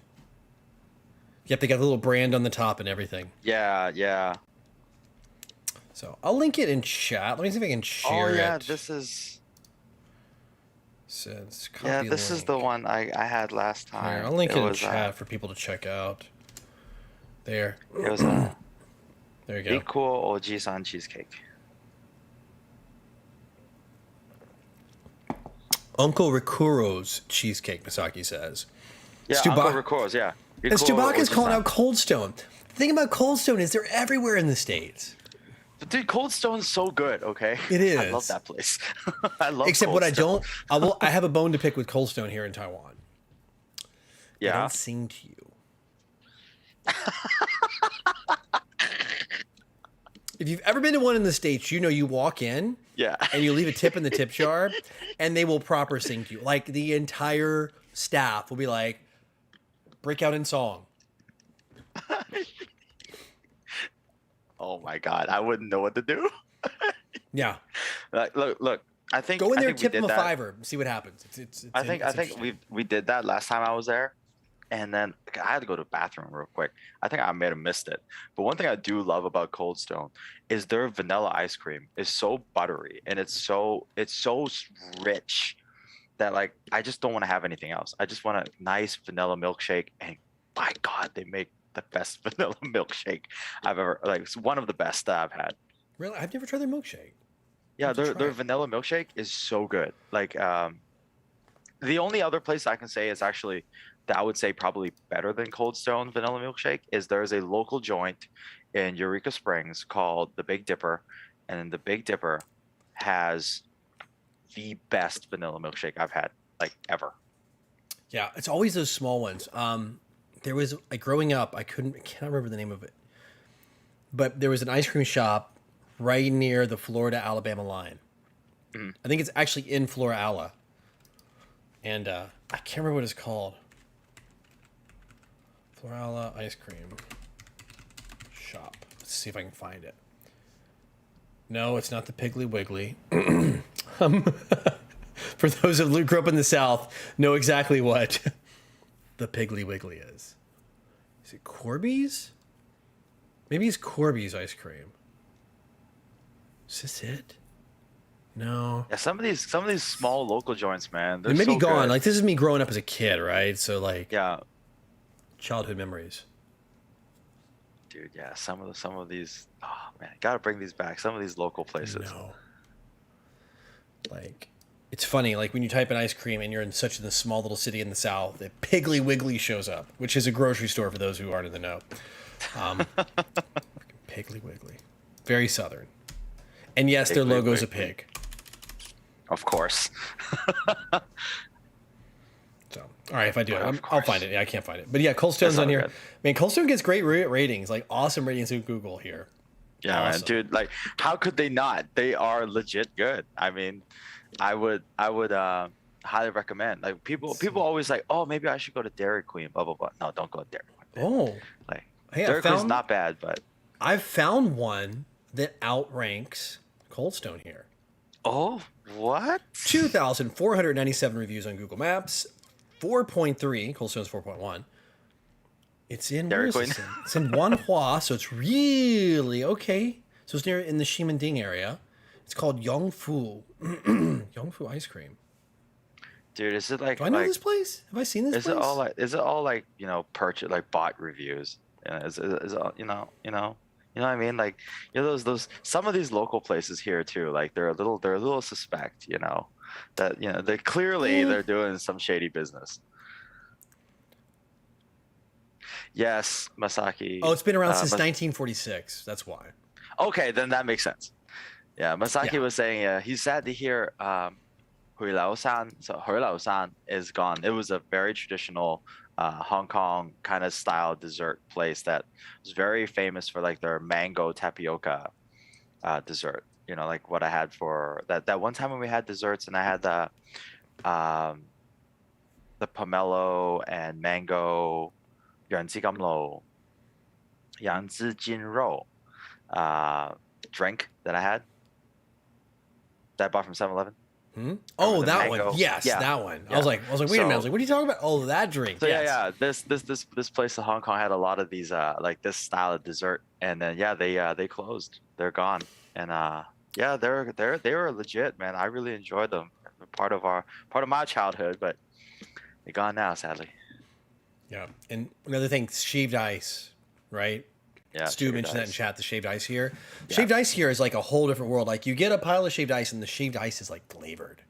Yep, they got the little brand on the top and everything. Yeah. So I'll link it in chat. Let me see if I can share it. Oh yeah, this is. This is the one I had last time. Here, I'll link it in chat for people to check out. There. It was a. There you go. Equal Oji-san cheesecake. Uncle Rikuro's cheesecake, Misaki says. Yeah, Uncle Rikuro's, yeah. And Stubaka's calling out Cold Stone. The thing about Cold Stone is they're everywhere in the States. But dude, Cold Stone's so good, okay? It is. I love that place. I love Except Cold what Stone. I have a bone to pick with Cold Stone here in Taiwan. Yeah. I don't sing to you. If you've ever been to one in the States, you know you walk in and you leave a tip in the tip jar and they will proper sing to you. Like the entire staff will be like, break out in song. Oh my God, I wouldn't know what to do. Yeah. Look. I think go in there, tip them a $5 and see what happens. I think we did that last time I was there. And then I had to go to the bathroom real quick. I think I may have missed it. But one thing I do love about Cold Stone is their vanilla ice cream is so buttery and it's so rich that like I just don't want to have anything else. I just want a nice vanilla milkshake, and by God, they make the best vanilla milkshake I've ever like. It's one of the best that I've had. Really, I've never tried their milkshake. I Yeah, have to try their it. vanilla milkshake is so good. Like the only other place I can say is actually that I would say probably better than Cold Stone vanilla milkshake is there's a local joint in Eureka Springs called the Big Dipper, and the Big Dipper has the best vanilla milkshake I've had like ever. Yeah, it's always those small ones. There was like growing up, I can't remember the name of it, but there was an ice cream shop right near the Florida Alabama line. Mhm. I think it's actually in Florala, and I can't remember what it's called. Florala ice cream shop. Let's see if I can find it. No, it's not the Piggly Wiggly. For those who grew up in the South, know exactly what the Piggly Wiggly is. Is it Corby's? Maybe it's Corby's ice cream. Is this it? No. Yeah, some of these small local joints, man, they're It may be so gone. good. Like this is me growing up as a kid, right? So like Yeah, childhood memories. dude. Yeah, some of these. Oh man, gotta bring these back. Some of these local places. No. Like it's funny, like when you type in ice cream and you're in such a small little city in the South, that Piggly Wiggly shows up, which is a grocery store for those who aren't in the know. Um, Piggly Wiggly. Very Southern. And yes, their Piggly logo's a Wiggly. pig. Of course. So, all right, if I do it, Of I'll course. find it. Yeah, I can't find it. But yeah, Cold Stone's all on here. good. Man, Cold Stone gets great ratings, like awesome ratings in Google here. Yeah, man, Awesome. dude. Like, how could they not? They are legit good. I mean, I would highly recommend. Like people always like, oh, maybe I should go to Dairy Queen. Blah blah blah. No, don't go to Dairy Queen. Oh, Like hey, Dairy Queen's not bad, but I've found one that outranks Cold Stone here. oh, what? 2,497 reviews on Google Maps, 4.3. Cold Stone's 4.1. It's in where Dairy is Queen. this in? It's in Wanhua, so it's really okay. So it's near in the Ximending area. It's called Yongfu. Yongfu ice cream. Dude, is it like Do I know like this place? Have I seen this is place? it all like purchase like bot reviews? Is it all, you know what I mean? Like those some of these local places here too. Like they're a little suspect. That they clearly they're doing some shady business. Yes, Masaki. Oh, it's been around since Mas- 1946. That's why. Okay, then that makes sense. Yeah, Masaki Yeah. was saying he's sad to hear Hui Lao San. So Hui Lao San is gone. It was a very traditional Hong Kong kind of style dessert place that was very famous for like their mango tapioca dessert. Like what I had for that one time when we had desserts, and I had um, the pomelo and mango 原汁甘露, 杨枝金肉 drink that I had that I bought from 7-Eleven. Hmm? Oh, the that mango. one. Yes, Yeah. that one. I Yeah. was like, wait a minute. I was So- like, what are you talking about? Oh, that drink. So yes. yeah, this place in Hong Kong had a lot of these like this style of dessert, and then they closed. They're gone, and yeah, they were legit, man. I really enjoyed them. Part of my childhood, but they're gone now, sadly. Yeah. And another thing, shaved ice, right? Yeah, Stu shaved mentioned that in ice. chat, the shaved ice here. Yeah. Shaved ice here is like a whole different world. Like you get a pile of shaved ice and the shaved ice is like flavored.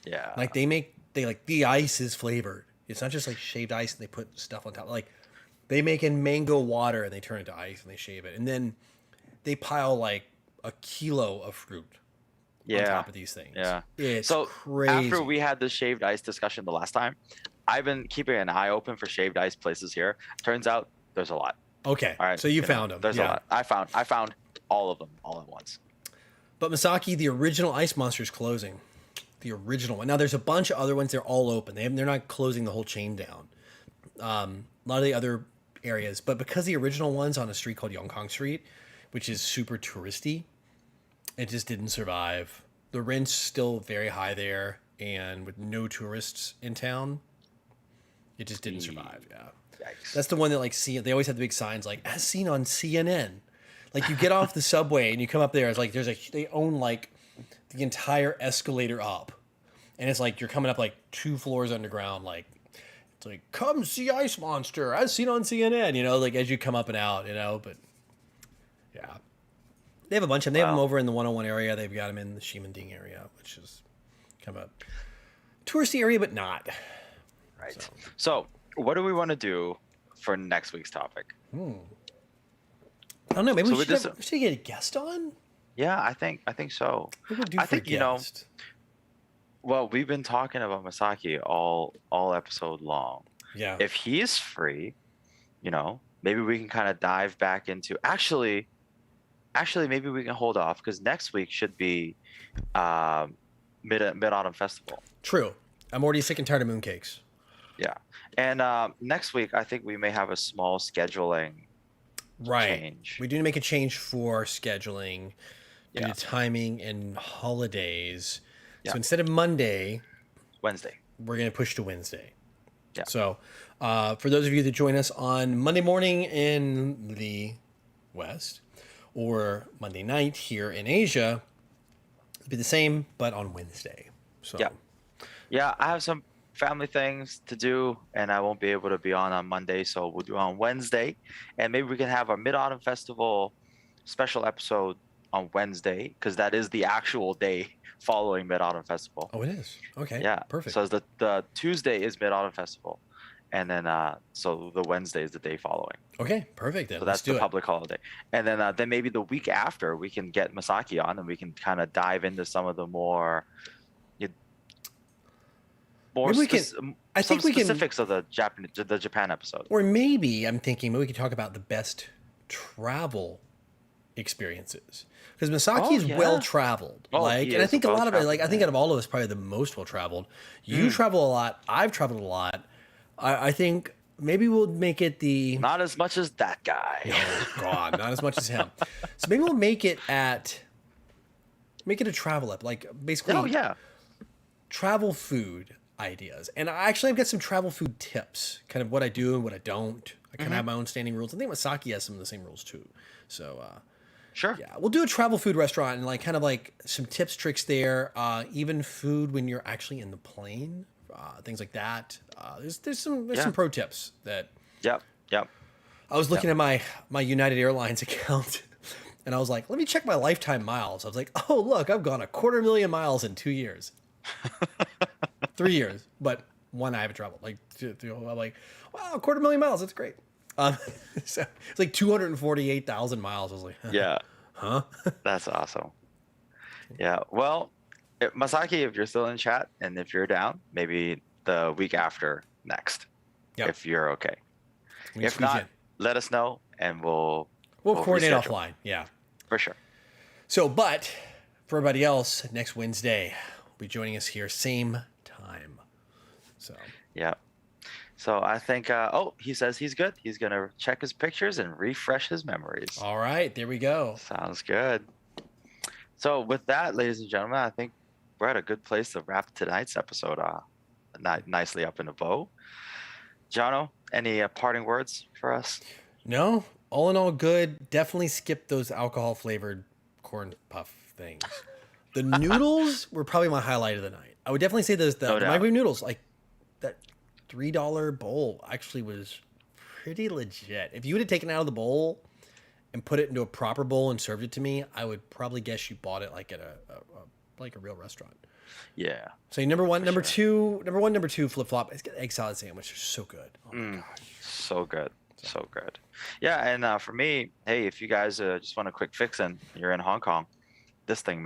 Yeah, Like the ice is flavored. It's not just like shaved ice and they put stuff on top. Like they make in mango water and they turn it to ice and they shave it. And then they pile like a kilo of fruit on yeah. top of these things. Yeah. It's So crazy. after we had the shaved ice discussion the last time, I've been keeping an eye open for shaved ice places here. Turns out there's a lot. Okay. All right. So you found them. There's a lot. I found all of them all at once. But Masaki, the original Ice Monster is closing. The original one. Now there's a bunch of other ones. They're all open. They're not closing the whole chain down. A lot of the other areas, but because the original one's on a street called Yongkong Street, which is super touristy, it just didn't survive. The rent's still very high there, and with no tourists in town, It just didn't survive. Yeah. Yikes. That's the one that like they always have the big signs like as seen on CNN. Like you get off the subway and you come up there, it's like they own like the entire escalator up. And it's like you're coming up like 2 floors underground, like it's like come see Ice Monster as seen on CNN, you know, like as you come up and out, you know, but yeah. They have a bunch of them. They have them over in the 101 area. They've got them in the Ximending area, which is kind of a touristy area, but not. Right. So what do we want to do for next week's topic? I don't know. Maybe So we with should get a guest on. Yeah, I think so. What would do I for a think, you know, guest? well, we've been talking about Masaki all episode long. Yeah. If he is free, you know, maybe we can kind of dive back into actually maybe we can hold off because next week should be mid-autumn festival. True. I'm already sick and tired of mooncakes. Yeah. And next week I think we may have a small scheduling change. We do make a change for scheduling due Yeah. to timing and holidays. Yeah. So instead of Monday, Wednesday. we're going to push to Wednesday. Yeah. So for those of you that join us on Monday morning in the West or Monday night here in Asia, it'll be the same, but on Wednesday. So Yeah, I have some family things to do and I won't be able to be on Monday, so we'll do it on Wednesday, and maybe we can have our Mid-Autumn Festival special episode on Wednesday because that is the actual day following Mid-Autumn Festival. Oh, it is. Okay. Yeah, Perfect. So the Tuesday is Mid-Autumn Festival, and then so the Wednesday is the day following. Okay. Perfect. Then So let's that's the do public holiday, and then maybe the week after we can get Masaki on and we can kind of dive into some of the more. Maybe we can- I think we can- specifics of the Japan episode. Or maybe I'm thinking maybe we could talk about the best travel experiences because Misaki is yeah. well traveled. Oh, like, he and I is think a lot of it, well-traveled, like I think man. out of all of us, probably the most well traveled. You travel a lot. I've traveled a lot. I think maybe we'll make it the Not as much as that guy. oh God, not as much as him. So maybe we'll make it a travel app, like basically Oh yeah. travel food ideas. And I've got some travel food tips, kind of what I do and what I don't. I kind of have my own standing rules. I think Masaki has some of the same rules too. So Sure. yeah, we'll do a travel food restaurant and like kind of like some tips, tricks there. Even food when you're actually in the plane, things like that. There's some pro tips that Yep. I was looking at my United Airlines account. And I was like, let me check my lifetime miles. I was like, oh, look, I've gone 250,000 miles in 2 years. 3 years, but one I haven't traveled. Like, I'm like, wow, 250,000 miles. That's great. So it's like 248,000 miles. I was like, Yeah. huh? That's awesome. Yeah. Well, Masaki, if you're still in chat and if you're down, maybe the week after next, Yep. if you're okay. We can If squeeze not, in. let us know and we'll Coordinate reschedule. offline. Yeah. For sure. So, but for everybody else, next Wednesday will be joining us here, same time. So, Yeah. So I think, he says he's good. He's going to check his pictures and refresh his memories. all right, there we go. Sounds good. So with that, ladies and gentlemen, I think we're at a good place to wrap tonight's episode nicely up in a bow. Jono, any parting words for us? No, all in all, good. Definitely skip those alcohol flavored corn puff things. The noodles were probably my highlight of the night. I would definitely say the doubt. microwave noodles, like that $3 bowl, actually was pretty legit. If you would have taken it out of the bowl and put it into a proper bowl and served it to me, I would probably guess you bought it like at a real restaurant. Yeah. So number one, number two, flip flop. It's got egg salad sandwich. They're so good. Oh my gosh. So good. So good. Yeah. And for me, hey, if you guys just want a quick fix in, you're in Hong Kong, this thing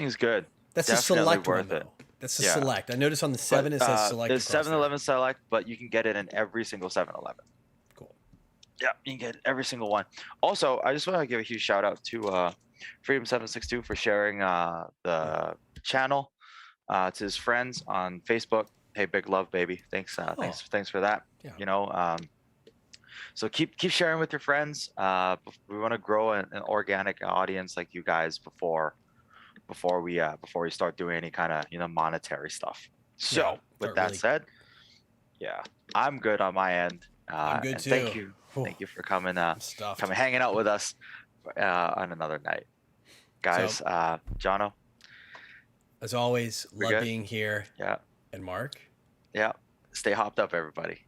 is good. That's a Definitely select one worth it. though. That's a Yeah. select. I noticed on the 7 it says select. There's across there. 7-Eleven Select, but you can get it in every single 7-Eleven. Cool. Yeah, you can get every single one. Also, I just want to give a huge shout out to Freedom762 for sharing the channel to his friends on Facebook. Hey, big love, baby. Thanks, thanks for that. Yeah. You know, so keep sharing with your friends. We want to grow an organic audience like you guys before we start doing any kind of monetary stuff. So Yeah, with start that really- said, Yeah, I'm good on my end. I'm good and too. Thank you. Whew. Thank you for coming, I'm stuffed. hanging out with us on another night, guys. So, Jono, as always, we love good? being here. Yeah, And Mark? yeah. Stay hopped up, everybody.